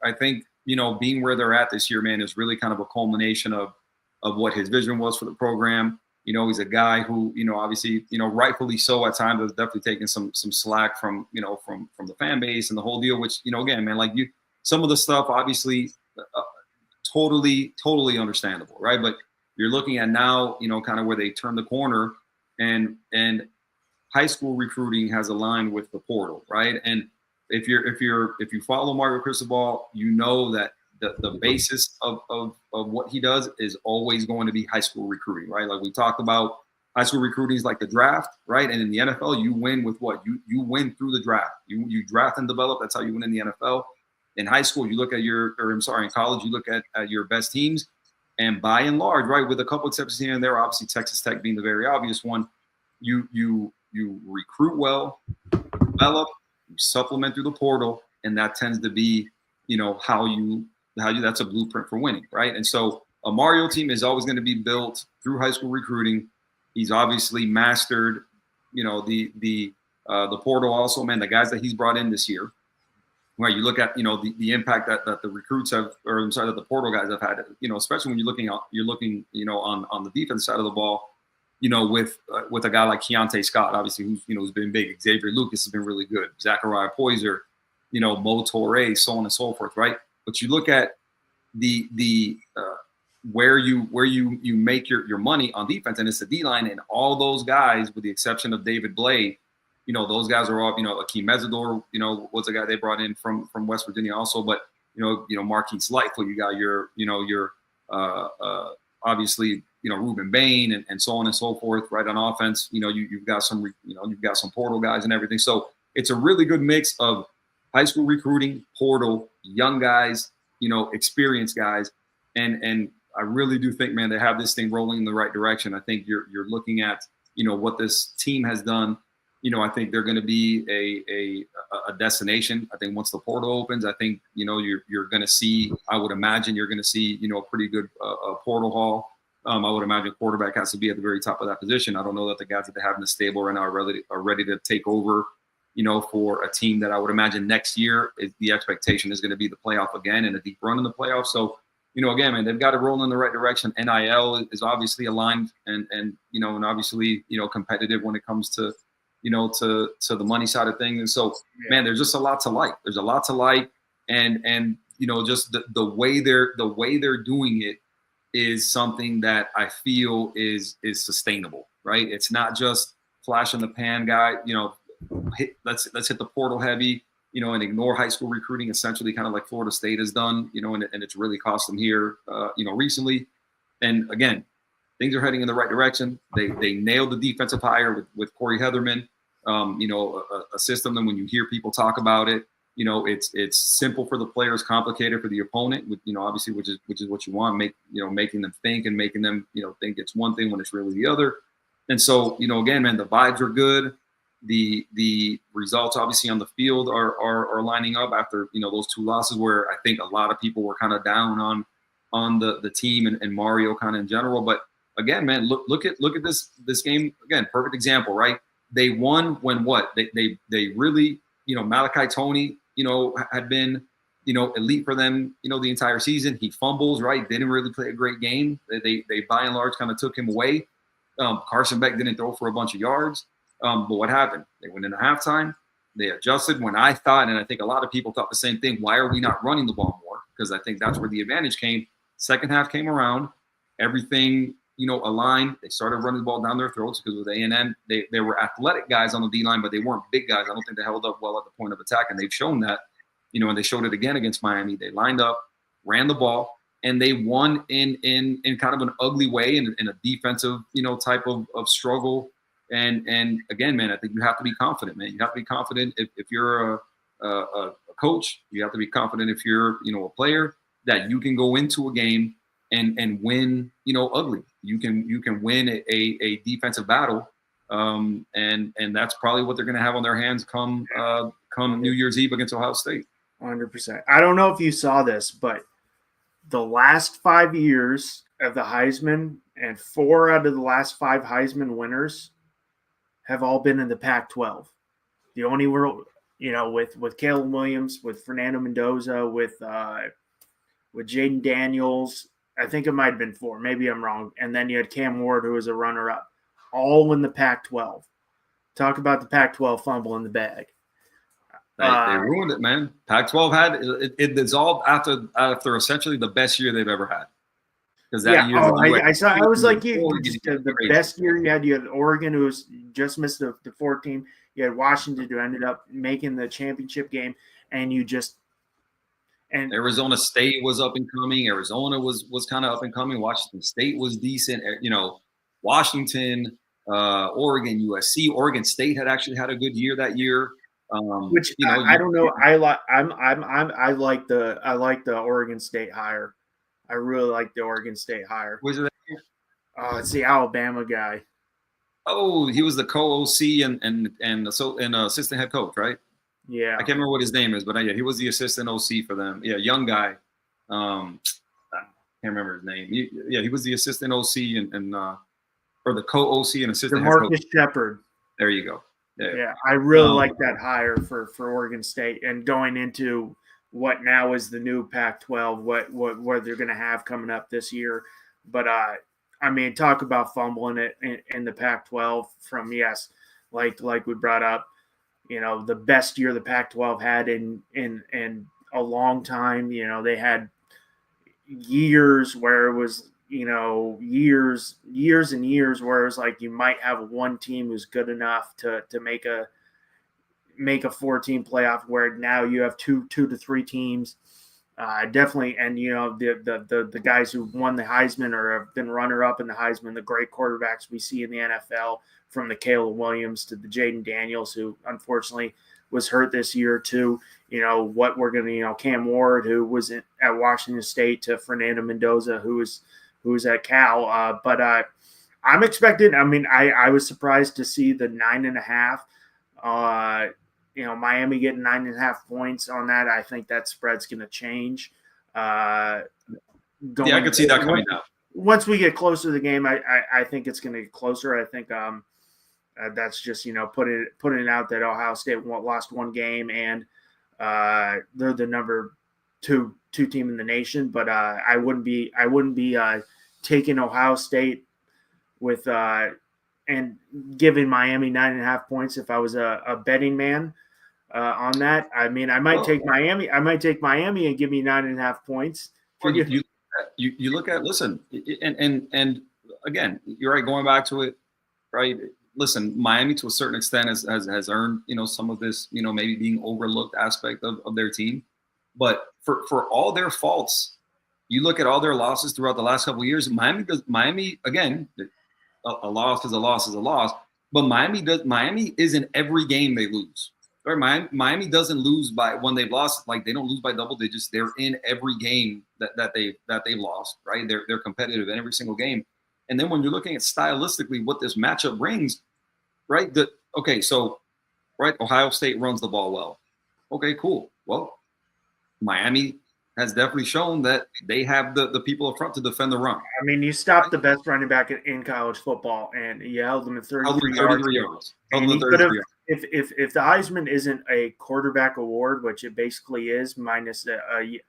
being where they're at this year, man, is really kind of a culmination of what his vision was for the program. He's a guy who, obviously, rightfully so at times, has definitely taken some slack from the fan base and the whole deal, which, again, man, like some of the stuff, obviously, totally understandable, right? But you're looking at now, kind of where they turn the corner, and high school recruiting has aligned with the portal, right? And if you follow Mario Cristobal, that the basis of what he does is always going to be high school recruiting, right? Like we talked about, high school recruiting is like the draft, right? And in the NFL, you win with what? You win through the draft. You draft and develop. That's how you win in the NFL. In high school, you look at in college, you look at your best teams, and by and large, right, with a couple exceptions here and there, obviously Texas Tech being the very obvious one, you recruit well, develop, you supplement through the portal, and that tends to be, how you that's a blueprint for winning, right? And so a Mario team is always going to be built through high school recruiting. He's obviously mastered, the portal also, man, the guys that he's brought in this year, right? You look at, the impact that the recruits have, that the portal guys have had, especially when you're looking, on the defense side of the ball, with a guy like Keontae Scott, obviously, who's been big. Xavier Lucas has been really good. Zachariah Poyser, Mo Torre, so on and so forth, right? But you look at the where you make your money on defense, and it's the D-line, and all those guys, with the exception of David Blay, those guys are all, Akeem Mesidor, was a guy they brought in from West Virginia also, but Marquise Lightfoot, you got your obviously, Ruben Bain and so on and so forth, right? On offense, you've got some portal guys and everything. So it's a really good mix of high school recruiting, portal, young guys, experienced guys. And I really do think, man, they have this thing rolling in the right direction. I think you're looking at, what this team has done, I think they're going to be a destination. I think once the portal opens, I think, you're going to see, I would imagine you're going to see, a pretty good portal haul. I would imagine quarterback has to be at the very top of that position. I don't know that the guys that they have in the stable right now are ready to take over, for a team that I would imagine next year the expectation is going to be the playoff again and a deep run in the playoffs. So, again, man, they've got to roll in the right direction. NIL is obviously aligned and obviously, competitive when it comes to, to the money side of things. And so, man, there's just a lot to like. There's a lot to like. And just the way they're doing it is something that I feel is sustainable, right? It's not just flash in the pan guy, let's hit the portal heavy, and ignore high school recruiting, essentially kind of like Florida State has done, and it's really cost them here, recently. And again, things are heading in the right direction. They nailed the defensive hire with Corey Heatherman, a system. And when you hear people talk about it, it's simple for the players, complicated for the opponent, obviously, which is what you want, making them think and making them, think it's one thing when it's really the other. And so, again, man, the vibes are good. The results obviously on the field are lining up after, those two losses where I think a lot of people were kind of down on the team and Mario kind of in general. But again, man, look at this game again. Perfect example, right? They won when what? They really, Malachi Toney, had been, elite for them, the entire season. He fumbles, right? Didn't really play a great game. They by and large kind of took him away. Carson Beck didn't throw for a bunch of yards. But what happened? They went into halftime. They adjusted when I thought, and I think a lot of people thought the same thing, why are we not running the ball more? Because I think that's where the advantage came. Second half came around. Everything, aligned. They started running the ball down their throats because with A&M, they were athletic guys on the D-line, but they weren't big guys. I don't think they held up well at the point of attack, and they've shown that, and they showed it again against Miami. They lined up, ran the ball, and they won in kind of an ugly way in a defensive, type of struggle. And again, man, I think you have to be confident, man. You have to be confident if you're a coach. You have to be confident if you're, a player, that you can go into a game and win, ugly. You can win a defensive battle, and that's probably what they're going to have on their hands come New Year's Eve against Ohio State. 100%. I don't know if you saw this, but the last 5 years of the Heisman and 4 out of the last 5 Heisman winners have all been in the Pac-12. The only world, with Caleb Williams, with Fernando Mendoza, with Jaden Daniels, I think it might have been 4. Maybe I'm wrong. And then you had Cam Ward, who was a runner-up, all in the Pac-12. Talk about the Pac-12 fumble in the bag. They ruined it, man. Pac-12 had it dissolved after essentially the best year they've ever had. That year, I saw. I was like, the best year you had Oregon, who was just missed the 14. You had Washington, who ended up making the championship game, and Arizona State was up and coming. Arizona was kind of up and coming. Washington State was decent. Washington, Oregon, USC, Oregon State had actually had a good year that year. Which I don't know. I like the Oregon State hire. I really like the Oregon State hire. Was it? It's the Alabama guy. Oh, he was the co-OC and assistant head coach, right? Yeah. I can't remember what his name is, but he was the assistant OC for them. Yeah, young guy. I can't remember his name. He was the assistant OC or the co-OC and assistant head coach. Marcus Shepard. There you go. Yeah, I really like that hire for Oregon State, and going into what now is the new Pac-12, what they're going to have coming up this year. But talk about fumbling it in the Pac-12 from like we brought up, the best year the Pac-12 had in a long time. They had years where it was years and years where it was like you might have one team who's good enough to make a 4-team playoff, where now you have two to three teams. Definitely. And, the guys who won the Heisman or have been runner-up in the Heisman, the great quarterbacks we see in the NFL, from the Caleb Williams to the Jaden Daniels, who unfortunately was hurt this year too. What we're going to, Cam Ward, who was at Washington State, to Fernando Mendoza, who was at Cal. But I'm expecting, I was surprised to see the 9.5. Miami getting 9.5 points on that. I think that spread's going to change. I could see that coming down. Once we get closer to the game, I think it's going to get closer. I think that's just putting it out that Ohio State lost one game and they're the number two team in the nation. But I wouldn't be taking Ohio State with and giving Miami 9.5 points if I was a betting man on that. I mean, I might take Miami. I might take Miami and give me 9.5 points. You look at, listen, and again, you're right, going back to it, right? Listen, Miami to a certain extent has earned, some of this, maybe being overlooked aspect of their team. But for all their faults, you look at all their losses throughout the last couple of years, Miami, again, a loss is a loss is a loss, but Miami is in every game they lose. Right? Miami doesn't lose when they've lost, like they don't lose by double digits. They're in every game that they've lost, right? They're competitive in every single game. And then when you're looking at stylistically what this matchup brings, right? Ohio State runs the ball well. Okay, cool. Well, Miami has definitely shown that they have the people up front to defend the run. I mean, you stopped the best running back in college football, and you held them at 33 yards. And he could have, if the Heisman isn't a quarterback award, which it basically is, minus a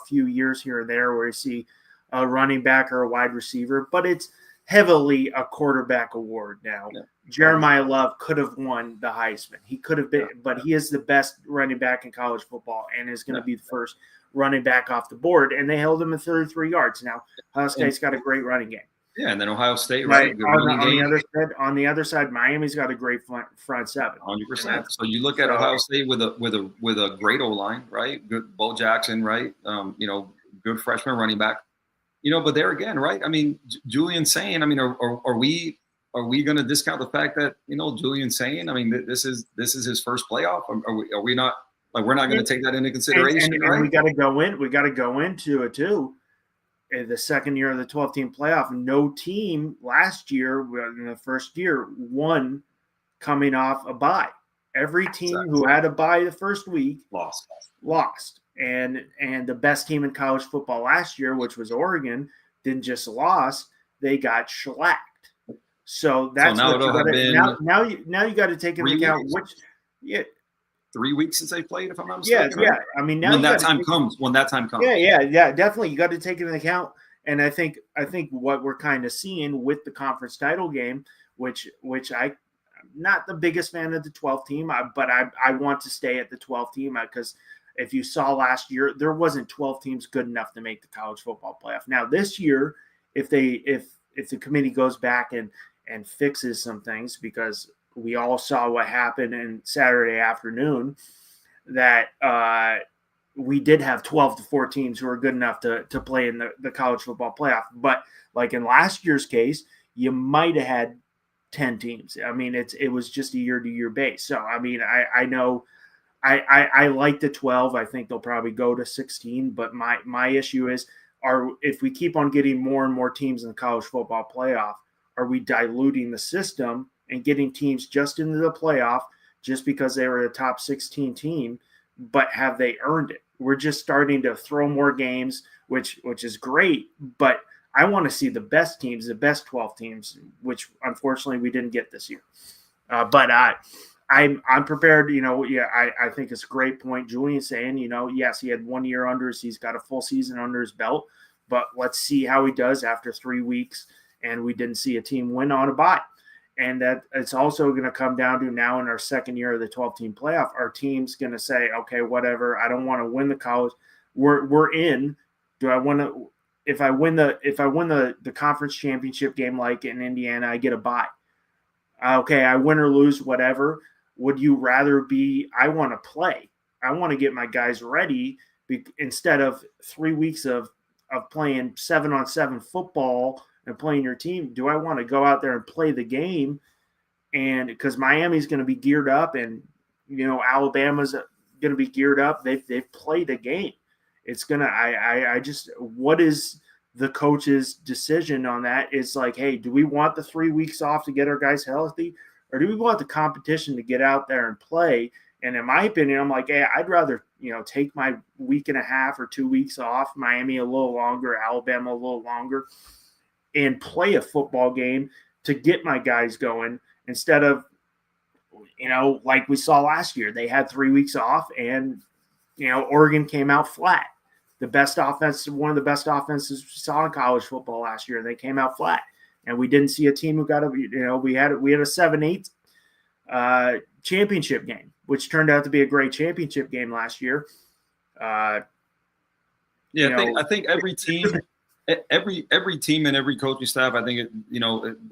few years here and there where you see a running back or a wide receiver, but it's heavily a quarterback award now. Yeah. Jeremiah Love could have won the Heisman. He could have been, but he is the best running back in college football and is going to be the first running back off the board, and they held him at 33 yards. Now, Ohio State's got a great running game. Yeah, and then Ohio State, right? On the other side, Miami's got a great front seven. 100%. So you look at Ohio State with a great O-line, right? Good Bo Jackson, right? Good freshman running back. But there again, right? I mean, Julian Sayin, I mean, are we going to discount the fact that Julian Sayin? I mean, this is his first playoff. Are we not? Like, we're not going to take that into consideration, and right? We got to go into it too. In the second year of the 12-team playoff, no team last year in the first year won coming off a bye. Every team who had a bye the first week lost. And the best team in college football last year, which was Oregon, didn't just lost; they got shellacked. So that's now you got to take into account which. 3 weeks since they played, if I'm not mistaken. Yeah. Right? I mean, when that time comes. Yeah, definitely. You got to take it into account. And I think what we're kind of seeing with the conference title game, which I'm not the biggest fan of the 12th team, but I want to stay at the 12th team because if you saw last year, there wasn't 12 teams good enough to make the college football playoff. Now this year, if the committee goes back and fixes some things, because we all saw what happened in Saturday afternoon, that we did have 12 to 4 teams who were good enough to play in the college football playoff. But like in last year's case, you might have had 10 teams. I mean, it was just a year-to-year base. So, I mean, I know I like the 12. I think they'll probably go to 16. But my issue is, if we keep on getting more and more teams in the college football playoff, are we diluting the system and getting teams just into the playoff just because they were a top 16 team, but have they earned it? We're just starting to throw more games, which is great, but I want to see the best teams, the best 12 teams, which unfortunately we didn't get this year. But I'm prepared. I think it's a great point. Julian saying, yes, he had 1 year he's got a full season under his belt, but let's see how he does after 3 weeks. And we didn't see a team win on a bye. And that it's also going to come down to now in our second year of the 12-team playoff, our team's going to say, okay, whatever, I don't want to win the college. We're in. Do I want to? If I win the conference championship game like in Indiana, I get a bye. Okay, I win or lose, whatever. Would you rather be? I want to play. I want to get my guys ready instead of 3 weeks of playing 7-on-7 football and playing your team. Do I want to go out there and play the game? And because Miami's going to be geared up, and Alabama's going to be geared up. They've played a game. It's gonna. I just. What is the coach's decision on that? It's like, hey, do we want the 3 weeks off to get our guys healthy, or do we want the competition to get out there and play? And in my opinion, I'm like, hey, I'd rather, take my week and a half or 2 weeks off, Miami a little longer, Alabama a little longer, and play a football game to get my guys going instead of, like we saw last year. They had 3 weeks off and, Oregon came out flat. The best offense, one of the best offenses we saw in college football last year. They came out flat. And we didn't see a team who got we had a 7-8 championship game, which turned out to be a great championship game last year. I think every team and every coaching staff, I think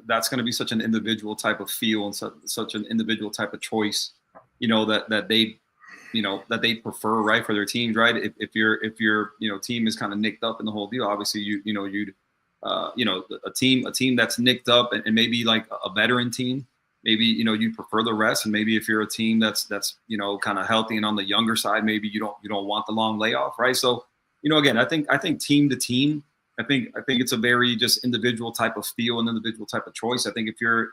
that's going to be such an individual type of feel and such an individual type of choice, that they prefer, right, for their teams, right? If your team is kind of nicked up in the whole deal, obviously you'd a team that's nicked up and maybe like a veteran team, maybe you prefer the rest, and maybe if you're a team that's kind of healthy and on the younger side, maybe you don't want the long layoff, right? So again, I think team to team, I think it's a very just individual type of feel and individual type of choice. I think if you're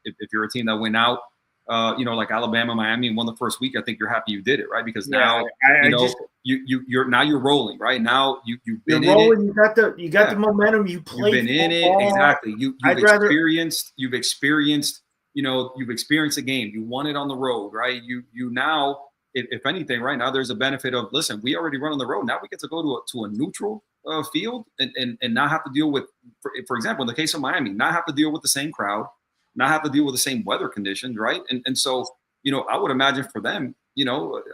if you're a team that went out, like Alabama, Miami, and won the first week, I think you're happy you did it, right? Because now you're rolling, right? Now you've been rolling, in it. You got the momentum. You played. You've been in it, exactly. You've experienced a game. You won it on the road, right? You now, if anything, right now there's a benefit of, listen, we already run on the road. Now we get to go to a neutral field and not have to deal with, for example, in the case of Miami, not have to deal with the same crowd, not have to deal with the same weather conditions, right? And so, I would imagine for them,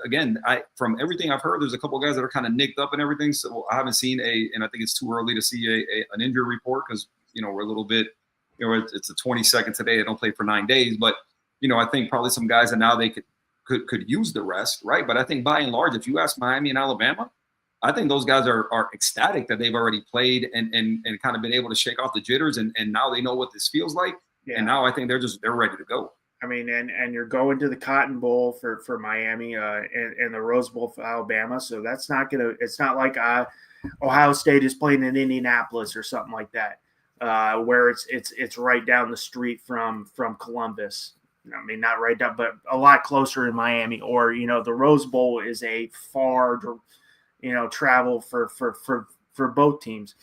again, from everything I've heard, there's a couple of guys that are kind of nicked up and everything. So I haven't seen and I think it's too early to see an injury report because, we're a little bit, it's the 22nd today. They don't play for 9 days, but, I think probably some guys that now they could use the rest, right? But I think by and large, if you ask Miami and Alabama, I think those guys are ecstatic that they've already played and kind of been able to shake off the jitters and now they know what this feels like. Yeah. And now I think they're ready to go. I mean, and you're going to the Cotton Bowl for Miami and the Rose Bowl for Alabama. So it's not like Ohio State is playing in Indianapolis or something like that, where it's right down the street from Columbus. I mean, not right down, but a lot closer in Miami. Or the Rose Bowl is a far travel for both teams.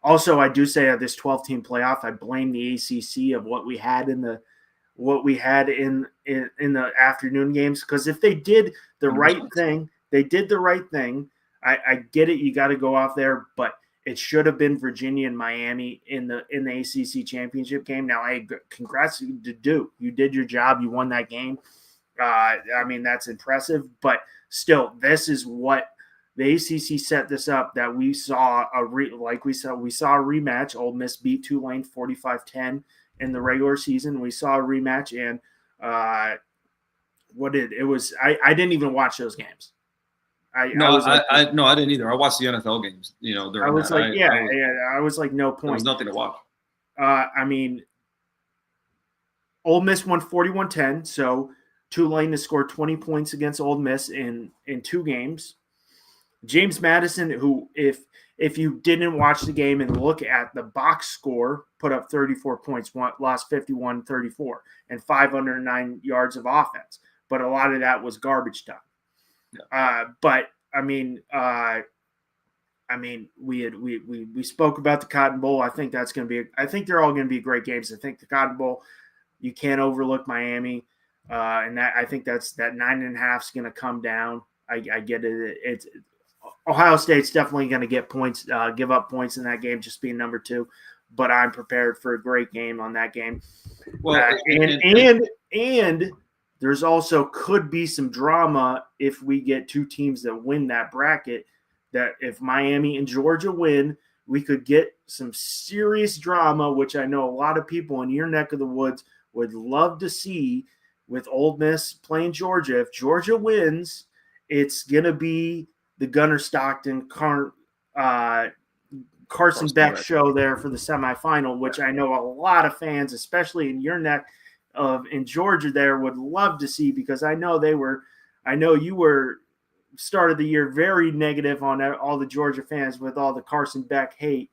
Also, I do say that this 12-team playoff, I blame the ACC of what we had in the afternoon games, because if they did the right thing, I get it. You got to go off there, but it should have been Virginia and Miami in the ACC championship game. Now, hey, congrats to Duke. You did your job. You won that game. I mean, that's impressive, but still, this is what. The ACC set this up that we saw we saw a rematch. Ole Miss beat Tulane 45-10 in the regular season. We saw a rematch, and I didn't even watch those games. I didn't either. I watched the NFL games. I was I was like, no point. There was nothing to watch. I mean, Ole Miss won 41-10, so Tulane has scored 20 points against Ole Miss in 2 games. James Madison, who if you didn't watch the game and look at the box score, put up 34 points, lost 51-34, and 509 yards of offense. But a lot of that was garbage time. Yeah. But I mean, we spoke about the Cotton Bowl. I think that's going to be. I think they're all going to be great games. I think the Cotton Bowl, you can't overlook Miami, and that I think that 9.5 is going to come down. I get it. It's Ohio State's definitely going to get points, give up points in that game, just being number 2. But I'm prepared for a great game on that game. Well, and there's also could be some drama if we get 2 teams that win that bracket. That if Miami and Georgia win, we could get some serious drama, which I know a lot of people in your neck of the woods would love to see with Ole Miss playing Georgia. If Georgia wins, it's going to be the Gunnar Stockton Carson Beck show there for the semifinal, which I know a lot of fans, especially in your neck in Georgia there, would love to see, because I know you were start of the year very negative on all the Georgia fans with all the Carson Beck hate.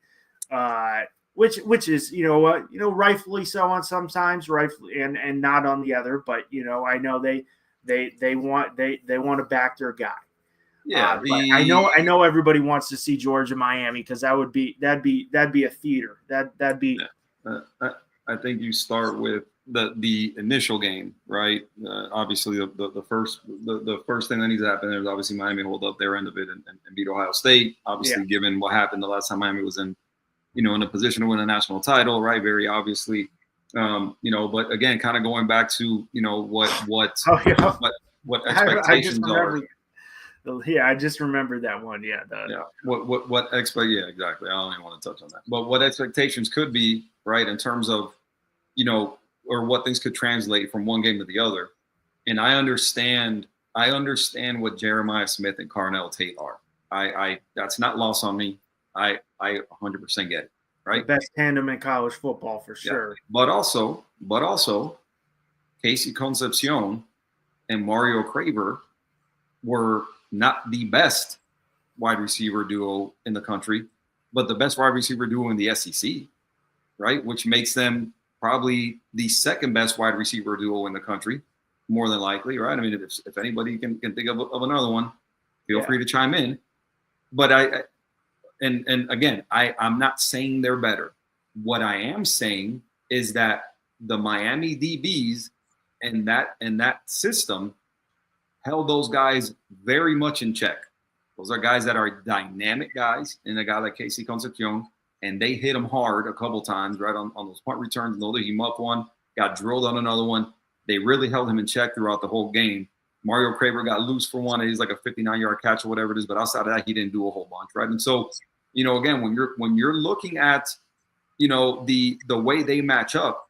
which is rightfully so on sometimes, rightfully and not on the other. But I know they want to back their guy. Yeah, I know everybody wants to see Georgia Miami because that'd be a theater. That'd be. I think you start with the initial game, right? Obviously, the first thing that needs to happen there is obviously Miami hold up their end of it and beat Ohio State. Obviously, given what happened the last time Miami was in a position to win a national title, right? Very obviously, But again, kind of going back to what expectations are. Yeah, I just remembered that one. Yeah. What yeah, exactly. I don't even want to touch on that. But what expectations could be, right, in terms of, or what things could translate from one game to the other. And I understand what Jeremiah Smith and Carnell Tate are. I that's not lost on me. I 100% get it. Right. The best tandem in college football for sure. Yeah. But also, Casey Concepcion and Mario Craver were not the best wide receiver duo in the country, but the best wide receiver duo in the SEC, right? Which makes them probably the second best wide receiver duo in the country, more than likely, right? I mean, if anybody can think of another one, feel free to chime in. But again, I'm not saying they're better. What I am saying is that the Miami DBs and that system held those guys very much in check. Those are guys that are dynamic guys, and a guy like Casey Concepcion, and they hit him hard a couple times, right, on those punt returns. Loaded him up one, got drilled on another one. They really held him in check throughout the whole game. Mario Craver got loose for one. He's like a 59-yard catch or whatever it is, but outside of that, he didn't do a whole bunch, right? And so, again, when you're looking at, the way they match up,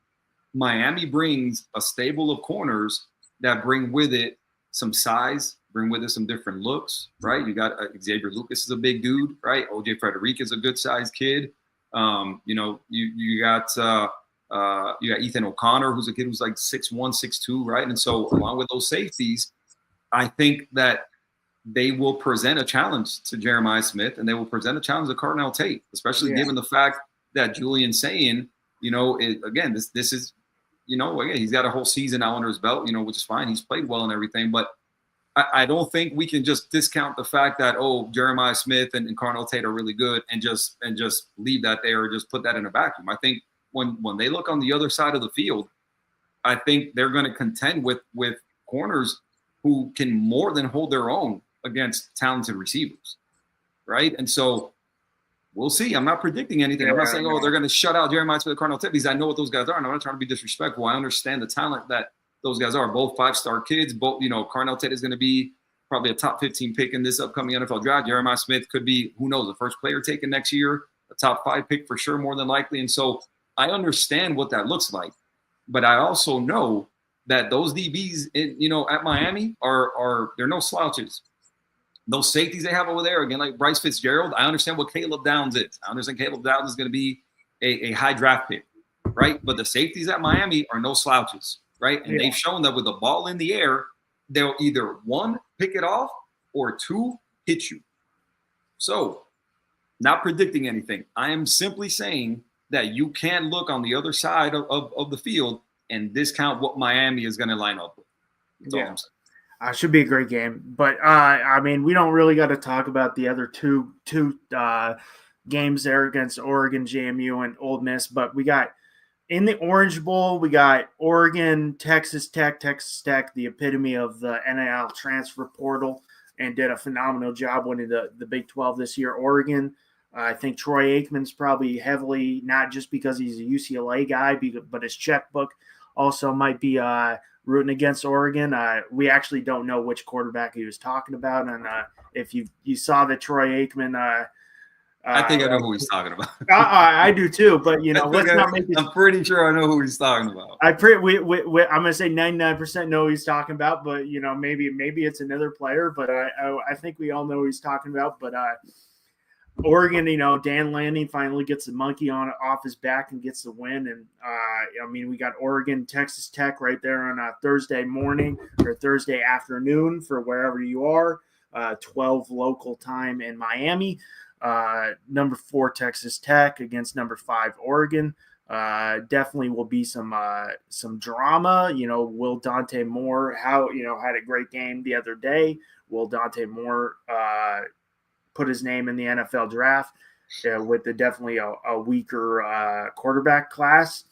Miami brings a stable of corners that bring with it some size, bring with it some different looks, right? You got Xavier Lucas is a big dude, right? OJ Frederick is a good sized kid. You got Ethan O'Connor, who's a kid who's like 6'1", 6'2", right? And so along with those safeties, I think that they will present a challenge to Jeremiah Smith, and they will present a challenge to Carnell Tate, especially given the fact that Julian Sayin, again, this is, again, he's got a whole season now under his belt, which is fine. He's played well and everything, but I don't think we can just discount the fact that, Jeremiah Smith and Carnell Tate are really good and just leave that there or just put that in a vacuum. I think when they look on the other side of the field, I think they're going to contend with corners who can more than hold their own against talented receivers, right? And so we'll see. I'm not predicting anything. I'm not saying, they're going to shut out Jeremiah Smith and Carnell Tate, because I know what those guys are, and I'm not trying to be disrespectful. I understand the talent that those guys are. Both 5-star kids. Both, Carnell Tate is going to be probably a top 15 pick in this upcoming NFL draft. Jeremiah Smith could be, who knows, the first player taken next year, a top 5 pick for sure, more than likely. And so I understand what that looks like, but I also know that those DBs, at Miami are they're no slouches. Those safeties they have over there, again, like Bryce Fitzgerald, I understand what Caleb Downs is. I understand Caleb Downs is going to be a high draft pick, right? But the safeties at Miami are no slouches, right? And they've shown that with the ball in the air, they'll either, 1, pick it off, or 2, hit you. So, not predicting anything. I am simply saying that you can look on the other side of the field and discount what Miami is going to line up with. That's all I'm saying. Should be a great game, but I mean, we don't really got to talk about the other two games there against Oregon, JMU, and Ole Miss. But we got in the Orange Bowl, we got Oregon, Texas Tech, the epitome of the NIL transfer portal, and did a phenomenal job winning the Big 12 this year. Oregon, I think Troy Aikman's probably heavily, not just because he's a UCLA guy, but his checkbook also might be rooting against Oregon. We actually don't know which quarterback he was talking about, and if you saw the Troy Aikman, I think I know who he's talking about. I do too, but let's not make it. I'm pretty sure I know who he's talking about. I'm gonna say 99% know who he's talking about, but maybe it's another player, but I think we all know who he's talking about. But Oregon, Dan Lanning finally gets the monkey off his back and gets the win. And we got Oregon, Texas Tech right there on a Thursday morning or Thursday afternoon for wherever you are, 12 local time in Miami. Number 4, Texas Tech against number 5, Oregon. Definitely will be some drama. Will Dante Moore had a great game the other day. Will Dante Moore put his name in the NFL draft with definitely a weaker quarterback class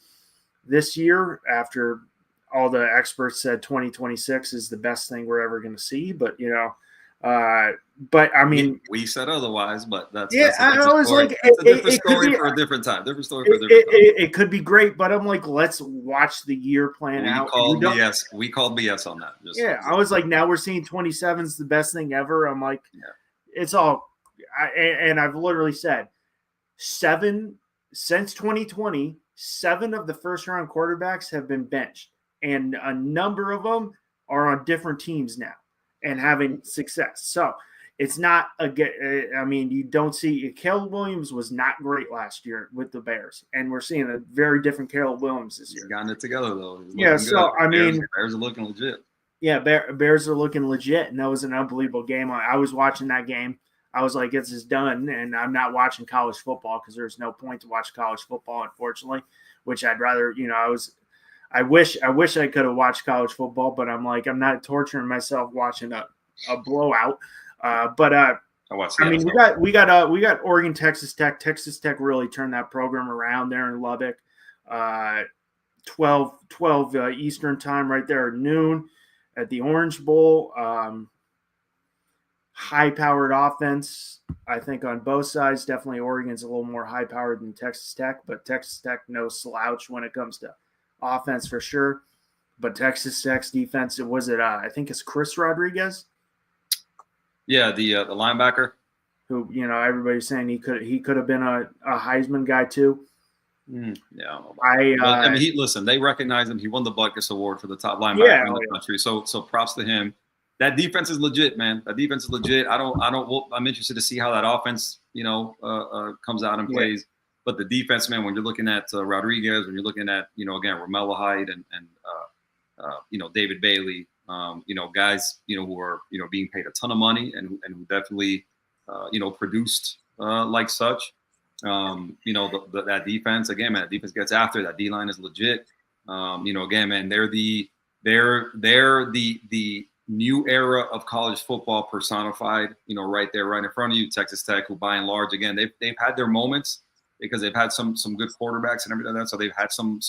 this year? After all the experts said 2026 is the best thing we're ever going to see, but but I mean, we said otherwise, but that's a story. It's a different story for a different time. It could be great, but I'm like, let's watch the year plan out. We called BS on that. I was like, now we're seeing 27 is the best thing ever. I'm like, it's all, and I've literally said 7 since 2020. 7 of the first round quarterbacks have been benched, and a number of them are on different teams now and having success. So it's not you don't see Caleb Williams was not great last year with the Bears, and we're seeing a very different Caleb Williams this year. He's gotten it together though. So Bears are looking legit. Yeah, Bears are looking legit, and that was an unbelievable game. I was watching that game. I was like, "This is done," and I'm not watching college football because there's no point to watch college football, unfortunately. Which I'd rather, I wish I could have watched college football, but I'm like, I'm not torturing myself watching a blowout. We got Oregon, Texas Tech. Texas Tech really turned that program around there in Lubbock. 12 Eastern time, right there at noon at the Orange Bowl. High-powered offense, I think, on both sides. Definitely Oregon's a little more high-powered than Texas Tech, but Texas Tech no slouch when it comes to offense for sure. But Texas Tech's defense, I think it's Chris Rodriguez? Yeah, the linebacker. Who, everybody's saying he could have been a Heisman guy too. Yeah. Listen, they recognize him. He won the Butkus Award for the top linebacker in the country. So props to him. That defense is legit, man. That defense is legit. I'm interested to see how that offense, comes out and plays. But the defense, man, when you're looking at Rodriguez, when you're looking at, again, Romello Hyde and David Bailey, guys, who are, being paid a ton of money and who definitely, produced like such. That defense, again, man, that defense gets after. That D-line is legit. Again, man, they're the new era of college football personified, right there, right in front of you. Texas Tech, who by and large, again, they've had their moments because they've had some good quarterbacks and everything like that. So they've had some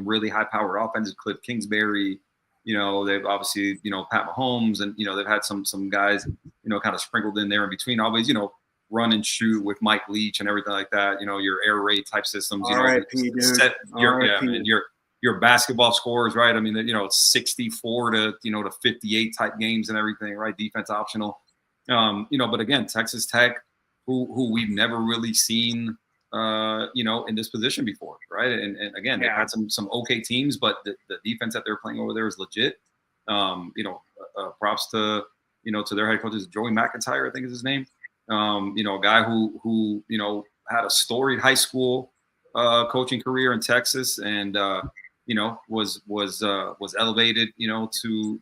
really high-powered offenses. Cliff Kingsbury, they've obviously, Pat Mahomes, and they've had some guys, kind of sprinkled in there in between. Always, run and shoot with Mike Leach and everything like that. Your air raid type systems. Your basketball scores, right? I mean, it's 64 to 58 type games and everything, right? Defense optional. But again, Texas Tech, who we've never really seen, in this position before, right? And again, they've had some okay teams, but the defense that they're playing over there is legit. Props to their head coach, Joey McIntyre, I think is his name. A guy who had a storied high school coaching career in Texas, and was elevated, to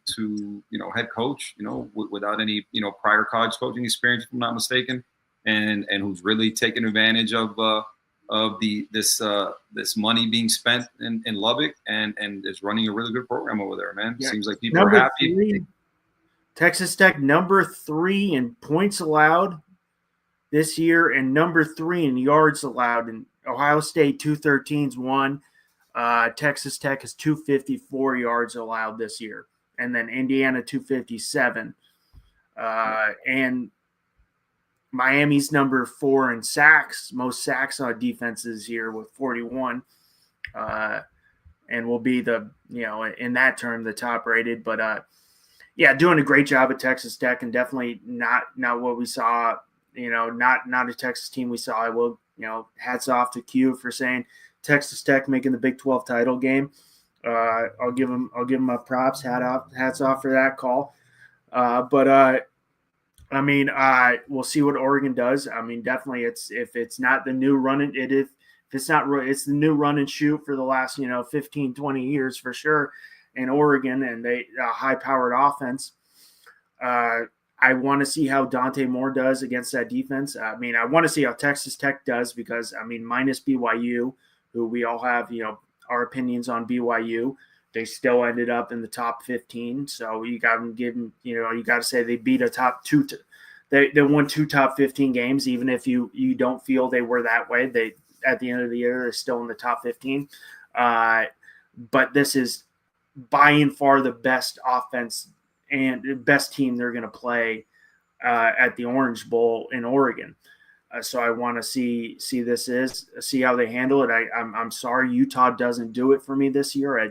head coach, without any, prior college coaching experience, if I'm not mistaken, and who's really taken advantage of this money being spent in Lubbock, and is running a really good program over there, man. Yeah. Seems like people are happy. Texas Tech number 3 in points allowed this year, and number 3 in yards allowed. And Ohio State 213's 1. Texas Tech has 254 yards allowed this year, and then Indiana 257. And Miami's number 4 in sacks, most sacks on defense this year with 41, and will be in that term the top rated. But doing a great job at Texas Tech, and definitely not what we saw. Not a Texas team we saw. I will, hats off to Q for saying Texas Tech making the Big 12 title game. I'll give him a props. Hats off for that call. We'll see what Oregon does. I mean, definitely, if it's not the new run and it's the new run and shoot for the last 15, 20 years for sure in Oregon, and they high powered offense. I want to see how Dante Moore does against that defense. I mean, I want to see how Texas Tech does because, I mean, minus BYU, who we all have, our opinions on BYU, they still ended up in the top 15. So you got to give them, you got to say they beat a top two. They won 2 top 15 games, even if you don't feel they were that way. They at the end of the year they're still in the top 15. But this is by and far the best offense and best team they're going to play at the Orange Bowl in Oregon. So I want to see how they handle it. I'm sorry Utah doesn't do it for me this year. I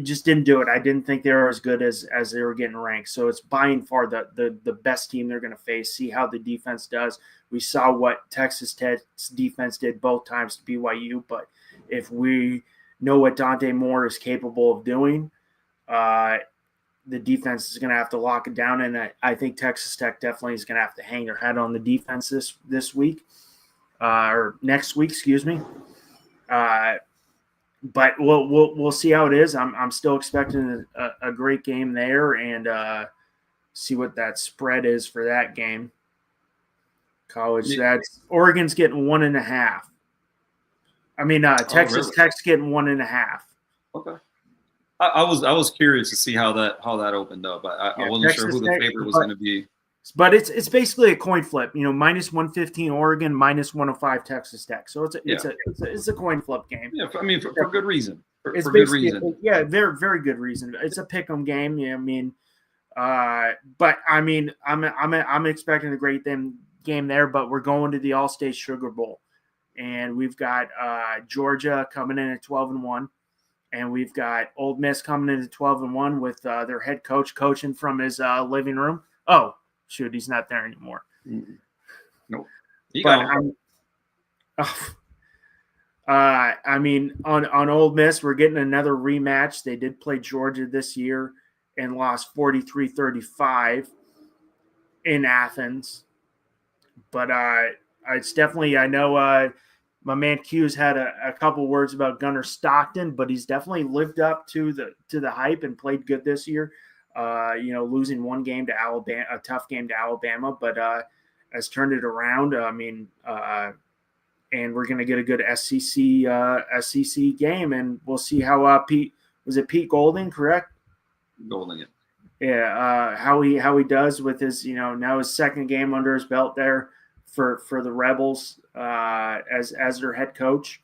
just didn't do it. I didn't think they were as good as they were getting ranked. So it's by and far the best team they're going to face. See how the defense does. We saw what Texas Tech's defense did both times to BYU, but if we know what Dante Moore is capable of doing, the defense is going to have to lock it down. And I think Texas Tech definitely is going to have to hang their head on the defense this week or next week, excuse me. But we'll see how it is. I'm still expecting a great game there, and see what that spread is for that game. College, that's Oregon's getting 1.5. I mean, Texas really? Tech's getting 1.5. Okay. I was curious to see how that opened up. I wasn't Texas sure who the favorite was going to be. But it's basically a coin flip. minus 115 Oregon, minus 105 Texas Tech. So it's a coin flip game. Yeah, I mean for good reason. For good reason. Yeah, very very good reason. It's a pick'em game. Yeah, I mean, but I mean, I'm expecting a great game there. But we're going to the All-State Sugar Bowl, and we've got Georgia coming in at 12-1. And we've got Ole Miss coming in at 12-1 with their head coach coaching from his living room. Oh, shoot, he's not there anymore. Nope. I mean, on Ole Miss, we're getting another rematch. They did play Georgia this year and lost 43-35 in Athens. But it's definitely, I know my man Q's had a couple words about Gunnar Stockton, but he's definitely lived up to the hype and played good this year. Losing one game to Alabama, a tough game to Alabama, but has turned it around. I mean, and we're going to get a good SEC game, and we'll see how Pete Golding, correct? Golding, yeah. How he does with his now his second game under his belt there for the Rebels as their head coach.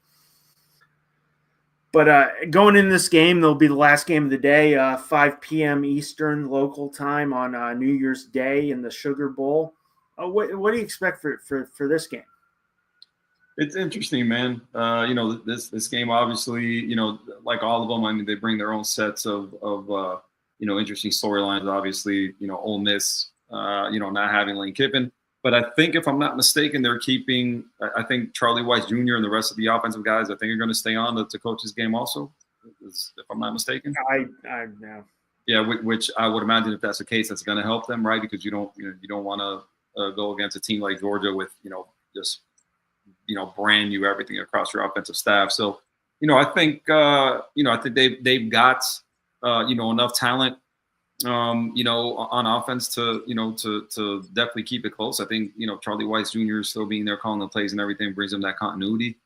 But going in this game, there'll be the last game of the day, 5 p.m. Eastern local time on New Year's Day in the Sugar Bowl. What do you expect for this game? It's interesting, man. This game, obviously, like all of them, I mean, they bring their own sets of interesting storylines. Obviously, Ole Miss, not having Lane Kiffin. But I think, if I'm not mistaken, they're keeping. I think Charlie Weiss Jr. and the rest of the offensive guys, I think, are going to stay on to coach this game also, if I'm not mistaken. I know. Yeah, which I would imagine, if that's the case, that's going to help them, right? Because you don't want to go against a team like Georgia with just brand new everything across your offensive staff. So I think they've got enough talent. On offense to definitely keep it close. I think, Charlie Weiss Jr. still being there, calling the plays and everything, brings them that continuity.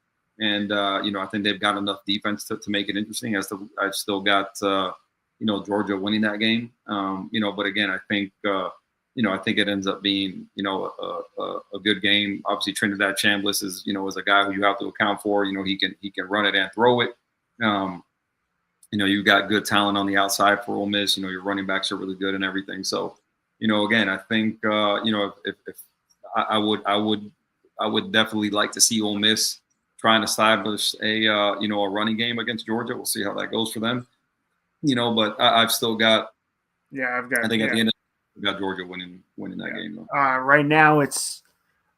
And, I think they've got enough defense to make it interesting. I've still got, Georgia winning that game. But again, I think it ends up being, a good game. Obviously, Trinidad Chambliss is a guy who you have to account for. He can run it and throw it. You've got good talent on the outside for Ole Miss. Your running backs are really good and everything. So, again, I think if I would definitely like to see Ole Miss try and establish a running game against Georgia. We'll see how that goes for them. But I've still got. Yeah, I've got. I think at the end, I've got Georgia winning that game. Though. Right now, it's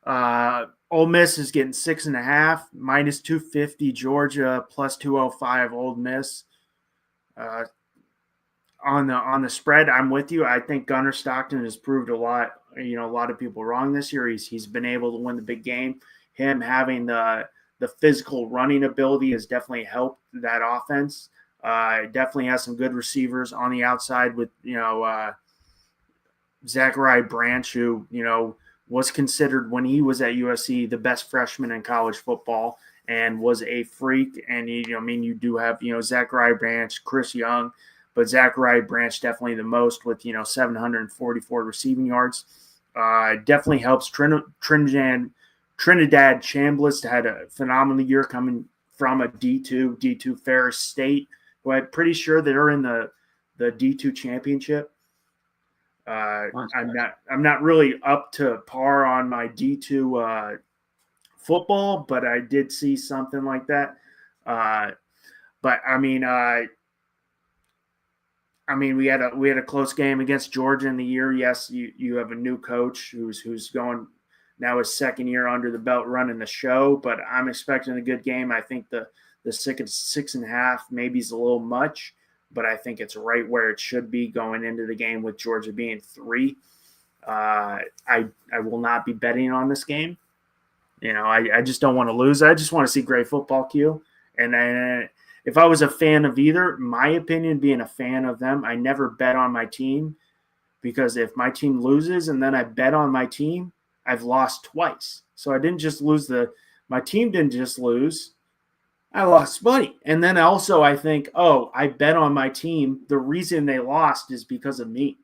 Ole Miss is getting 6.5, minus 250 Georgia, plus 205 Ole Miss. On the spread, I'm with you. I think Gunnar Stockton has proved a lot of people wrong this year. He's been able to win the big game. Him having the physical running ability has definitely helped that offense. Definitely has some good receivers on the outside with, Zachariah Branch, who, was considered when he was at USC the best freshman in college football and was a freak. And, you do have, Zachariah Branch, Chris Young, but Zachariah Branch definitely the most with, 744 receiving yards. Definitely helps Trinidad Chambliss had a phenomenal year coming from a D2 Ferris State, who I'm pretty sure they're in the D2 championship. I'm not really up to par on my D2 football, but I did see something like that. But we had a close game against Georgia in the year. Yes, you have a new coach who's going now his second year under the belt running the show, but I'm expecting a good game. I think the 6.5 maybe is a little much, but I think it's right where it should be going into the game with Georgia being 3. I will not be betting on this game. I just don't want to lose. I just want to see great football, Q. And if I was a fan of either, my opinion being a fan of them, I never bet on my team, because if my team loses and then I bet on my team, I've lost twice. So I didn't just lose my team didn't just lose. I lost money. And then also I think, I bet on my team. The reason they lost is because of me.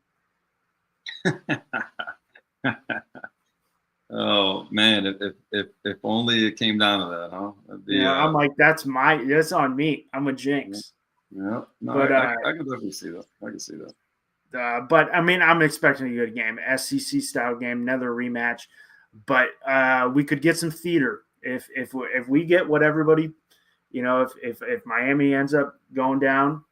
Oh man, if only it came down to that, huh? I'm like, that's on me. I'm a jinx. Yeah, no, but I can definitely see that. I can see that. But I'm expecting a good game, SEC style game, another rematch. But we could get some theater if we get what everybody, if Miami ends up going down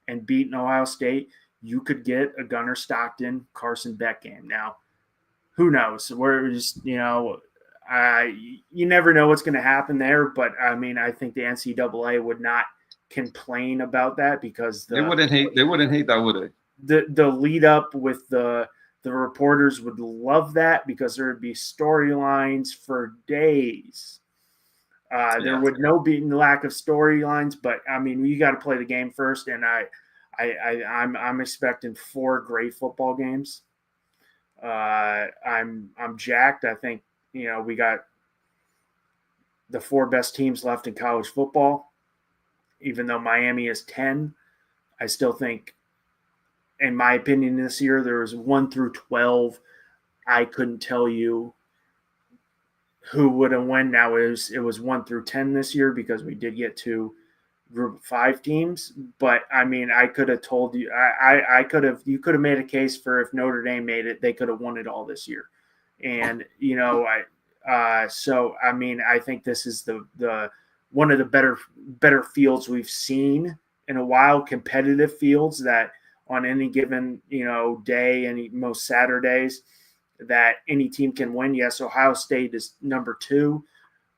and beating Ohio State, you could get a Gunnar Stockton, Carson Beck game. Now, who knows? We're just, you never know what's going to happen there. But I think the NCAA would not complain about that, because they wouldn't hate that, would they? The lead up with the reporters would love that, because there would be storylines for days. There would no be lack of storylines, but you got to play the game first, and I'm expecting 4 great football games. I'm jacked. I think we got the 4 best teams left in college football. Even though Miami is 10, I still think, in my opinion, this year there was 1 through 12. I couldn't tell you who would have won. Now it was 1 through 10 this year, because we did get 2 group of 5 teams. But I could have told you, you could have made a case for, if Notre Dame made it, they could have won it all this year. And I think this is the one of the better fields we've seen in a while, competitive fields that on any given day, most Saturdays, that any team can win. Yes, Ohio State is number 2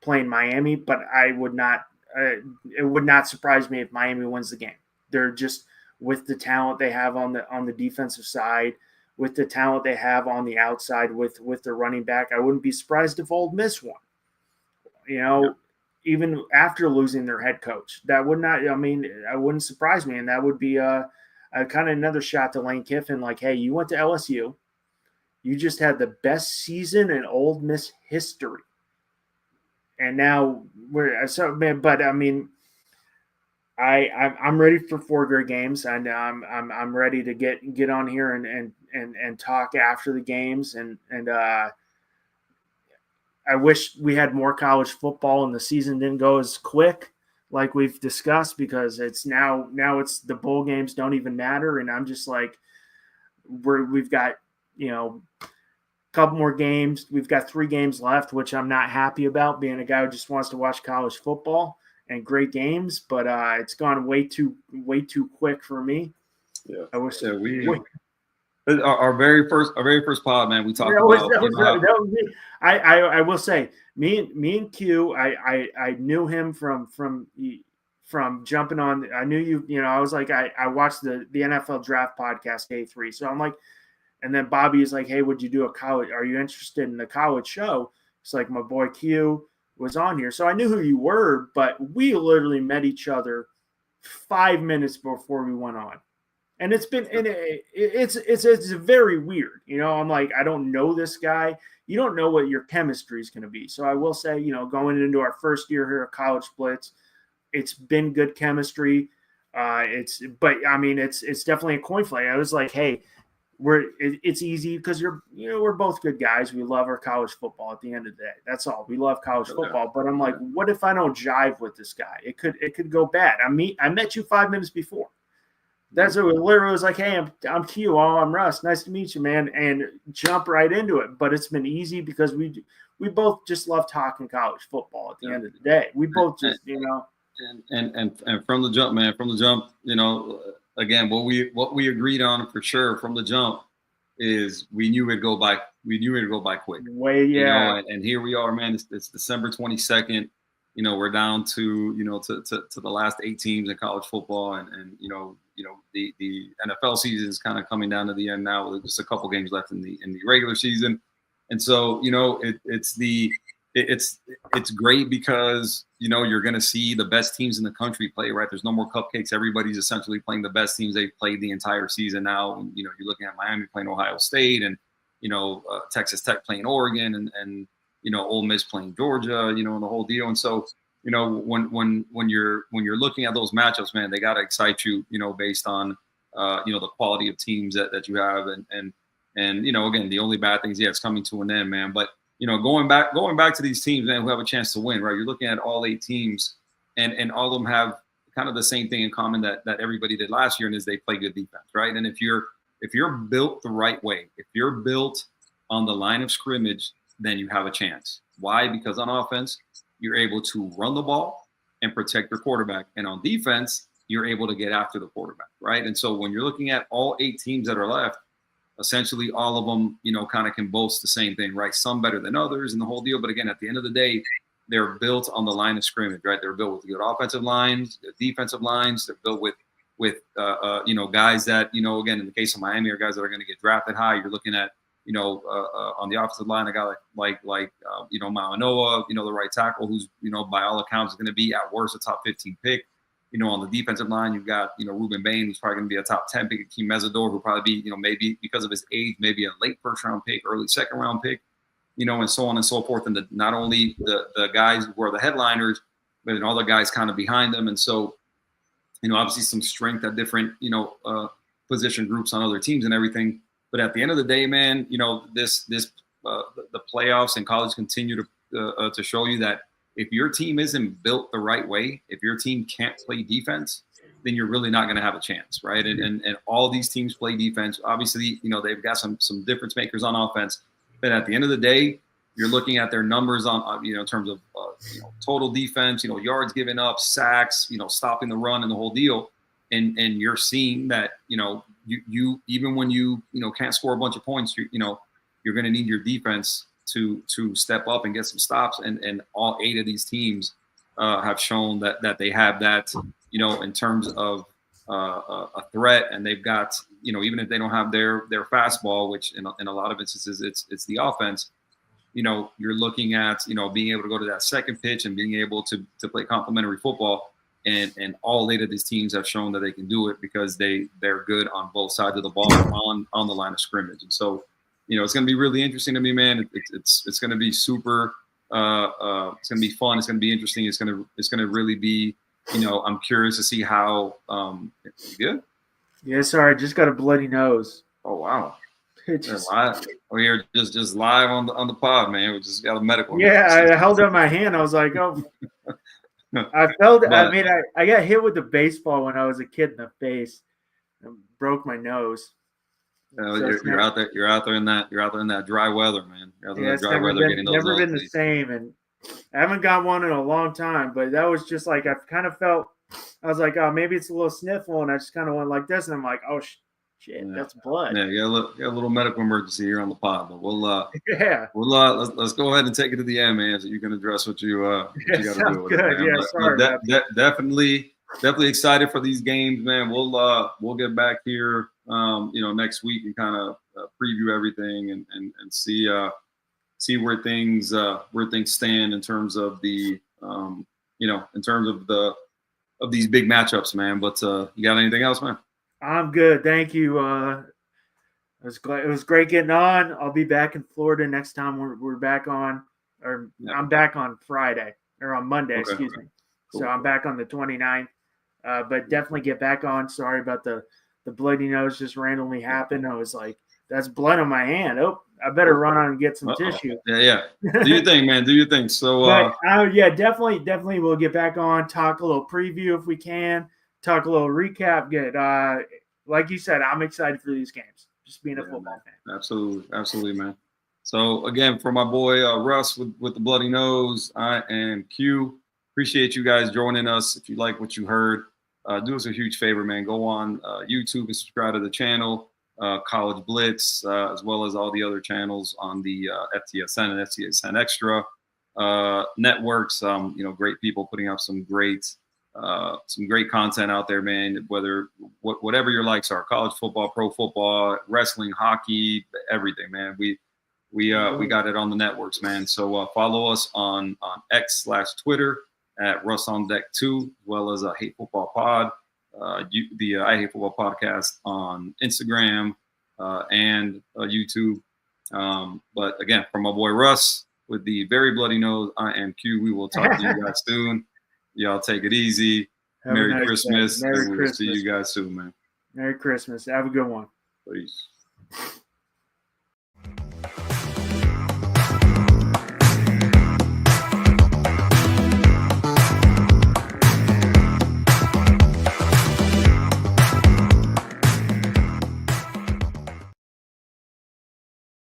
playing Miami, but I would not it would not surprise me if Miami wins the game. They're just, with the talent they have on the defensive side, with the talent they have on the outside with the running back, I wouldn't be surprised if Ole Miss won. Even after losing their head coach, that would not. I wouldn't surprise me, and that would be a kind of another shot to Lane Kiffin. Like, hey, you went to LSU, you just had the best season in Ole Miss history, and now I'm ready for 4 great games, and I'm ready to get on here and talk after the games, and I wish we had more college football and the season didn't go as quick like we've discussed, because it's now it's the bowl games don't even matter, and I'm just like, we've got a couple more games. We've got 3 games left, which I'm not happy about, being a guy who just wants to watch college football and great games, but it's gone way too quick for me. Yeah, I wish our very first pod, man. We talked about. I will say, me and Q. I knew him from jumping on. I knew you. I was like, I watched the NFL Draft podcast K3. So I'm like, and then Bobby is like, hey, would you do a college? Are you interested in the college show? It's like, my boy Q was on here, so I knew who you were, but we literally met each other 5 minutes before we went on. And it's been, and it's very weird. You know, I'm like, I don't know this guy. You don't know what your chemistry is going to be. So I will say, you know, going into our first year here at College Blitz, it's been good chemistry. But I mean, it's definitely a coin flip. I was like, hey, it's easy because we're both good guys. We love our college football at the end of the day. That's all. We love college football. But I'm like, what if I don't jive with this guy? It could go bad. I met you 5 minutes before. That's what it literally was like, hey, I'm Q. Oh, I'm Russ. Nice to meet you, man. And jump right into it. But it's been easy because we both just love talking college football at the end of the day. We both just, you know. And from the jump, man, you know, again, what we agreed on for sure from the jump is we knew it'd go by quick. You know, and here we are, man. It's December 22nd. You know, we're down to, you know, to the last 8 teams in college football, and you know the NFL season is kind of coming down to the end now. With just a couple games left in the regular season, and so, you know, it's great because, you know, you're going to see the best teams in the country play, right? There's no more cupcakes. Everybody's essentially playing the best teams they've played the entire season now. And, you know, you're looking at Miami playing Ohio State, and, you know, Texas Tech playing Oregon, and you know, Ole Miss playing Georgia, you know, and the whole deal. And so, you know, when you're looking at those matchups, man, they got to excite you, you know, based on, you know, the quality of teams that you have. And, you know, again, the only bad thing is, it's coming to an end, man. But, you know, going back to these teams, man, who have a chance to win, right? You're looking at all 8 teams, and all of them have kind of the same thing in common that everybody did last year, and is they play good defense, right? And if you're built the right way, if you're built on the line of scrimmage, then you have a chance. Why? Because on offense, you're able to run the ball and protect your quarterback. And on defense, you're able to get after the quarterback, right? And so when you're looking at all 8 teams that are left, essentially all of them, you know, kind of can boast the same thing, right? Some better than others and the whole deal. But again, at the end of the day, they're built on the line of scrimmage, right? They're built with good offensive lines, good defensive lines. They're built with you know, guys that, you know, again, in the case of Miami, are guys that are going to get drafted high. You're looking at, you know, on the offensive line, a guy like you know, Manoa, you know, the right tackle, who's, you know, by all accounts is going to be at worst a top 15 pick. You know, on the defensive line, you've got, you know, Ruben Bain, who's probably going to be a top 10 pick. Akeem Mesidor, who'll probably be, you know, maybe because of his age, maybe a late first round pick, early second round pick, you know, and so on and so forth. And not only the guys who are the headliners, but then all the guys kind of behind them. And so, you know, obviously some strength at different, you know, position groups on other teams and everything. But at the end of the day, man, you know, the playoffs and college continue to show you that if your team isn't built the right way, if your team can't play defense, then you're really not going to have a chance, right? And all these teams play defense. Obviously, you know, they've got some difference makers on offense, but at the end of the day, you're looking at their numbers on, you know, in terms of you know, total defense, you know, yards given up, sacks, you know, stopping the run and the whole deal, and you're seeing that, you know, you even when you know, can't score a bunch of points, you know, you're going to need your defense to step up and get some stops, and all 8 of these teams have shown that they have that, you know, in terms of a threat, and they've got, you know, even if they don't have their fastball, which in a lot of instances it's the offense, you know, you're looking at, you know, being able to go to that second pitch and being able to play complementary football. And all 8 of these teams have shown that they can do it because they're good on both sides of the ball on the line of scrimmage. And so, you know, it's going to be really interesting to me, man. It's going to be super. It's going to be fun. It's going to be interesting. It's going to really be, you know, I'm curious to see how. You good? Yeah, sorry, I just got a bloody nose. Oh wow. We're here just live on the pod, man. We just got a medical. Yeah, I held up my hand. I was like, oh. I felt. I mean, I got hit with the baseball when I was a kid in the face, and broke my nose. You're out there in that dry weather, man. You're out there in that dry weather, getting those. Never been the same, and I haven't got one in a long time. But that was just like, I kind of felt. I was like, oh, maybe it's a little sniffle, and I just kind of went like this, and I'm like, oh shit, that's blood. Yeah, you got a little medical emergency here on the pod, but we'll let's go ahead and take it to the end, man, so you can address what you got to do with it, man. Sorry, definitely excited for these games, man. We'll get back here, you know, next week and kind of preview everything and see where things stand in terms of the you know, in terms of the these big matchups, man. But you got anything else, man? I'm good, thank you. It was great getting on. I'll be back in Florida next time we're back on, or I'm back on Friday or on Monday, excuse me. Cool. So I'm back on the 29th. But definitely get back on. Sorry about the bloody nose just randomly happened. I was like, that's blood on my hand. Oh, I better run on and get some tissue. Yeah. Do your thing, man. Do your thing. So, yeah, definitely we'll get back on, talk a little preview if we can, talk a little recap. Like you said, I'm excited for these games. Just being a football fan. Absolutely, man. So again, for my boy Russ with the bloody nose, I am Q. Appreciate you guys joining us. If you like what you heard, do us a huge favor, man. Go on YouTube and subscribe to the channel, College Blitz, as well as all the other channels on the FTSN and FTSN Extra networks. Great people putting up some great content out there, man. Whatever your likes are, college football, pro football, wrestling, hockey, everything, man. We got it on the networks, man. So follow us on X/Twitter at Russ on Deck 2, as well as Hate Football Pod, the I Hate Football podcast on Instagram and YouTube. But again, from my boy Russ with the very bloody nose, I am Q. We will talk to you guys soon. Y'all take it easy. Merry Christmas. Merry and we'll Christmas. See you guys soon, man. Merry Christmas. Have a good one. Peace.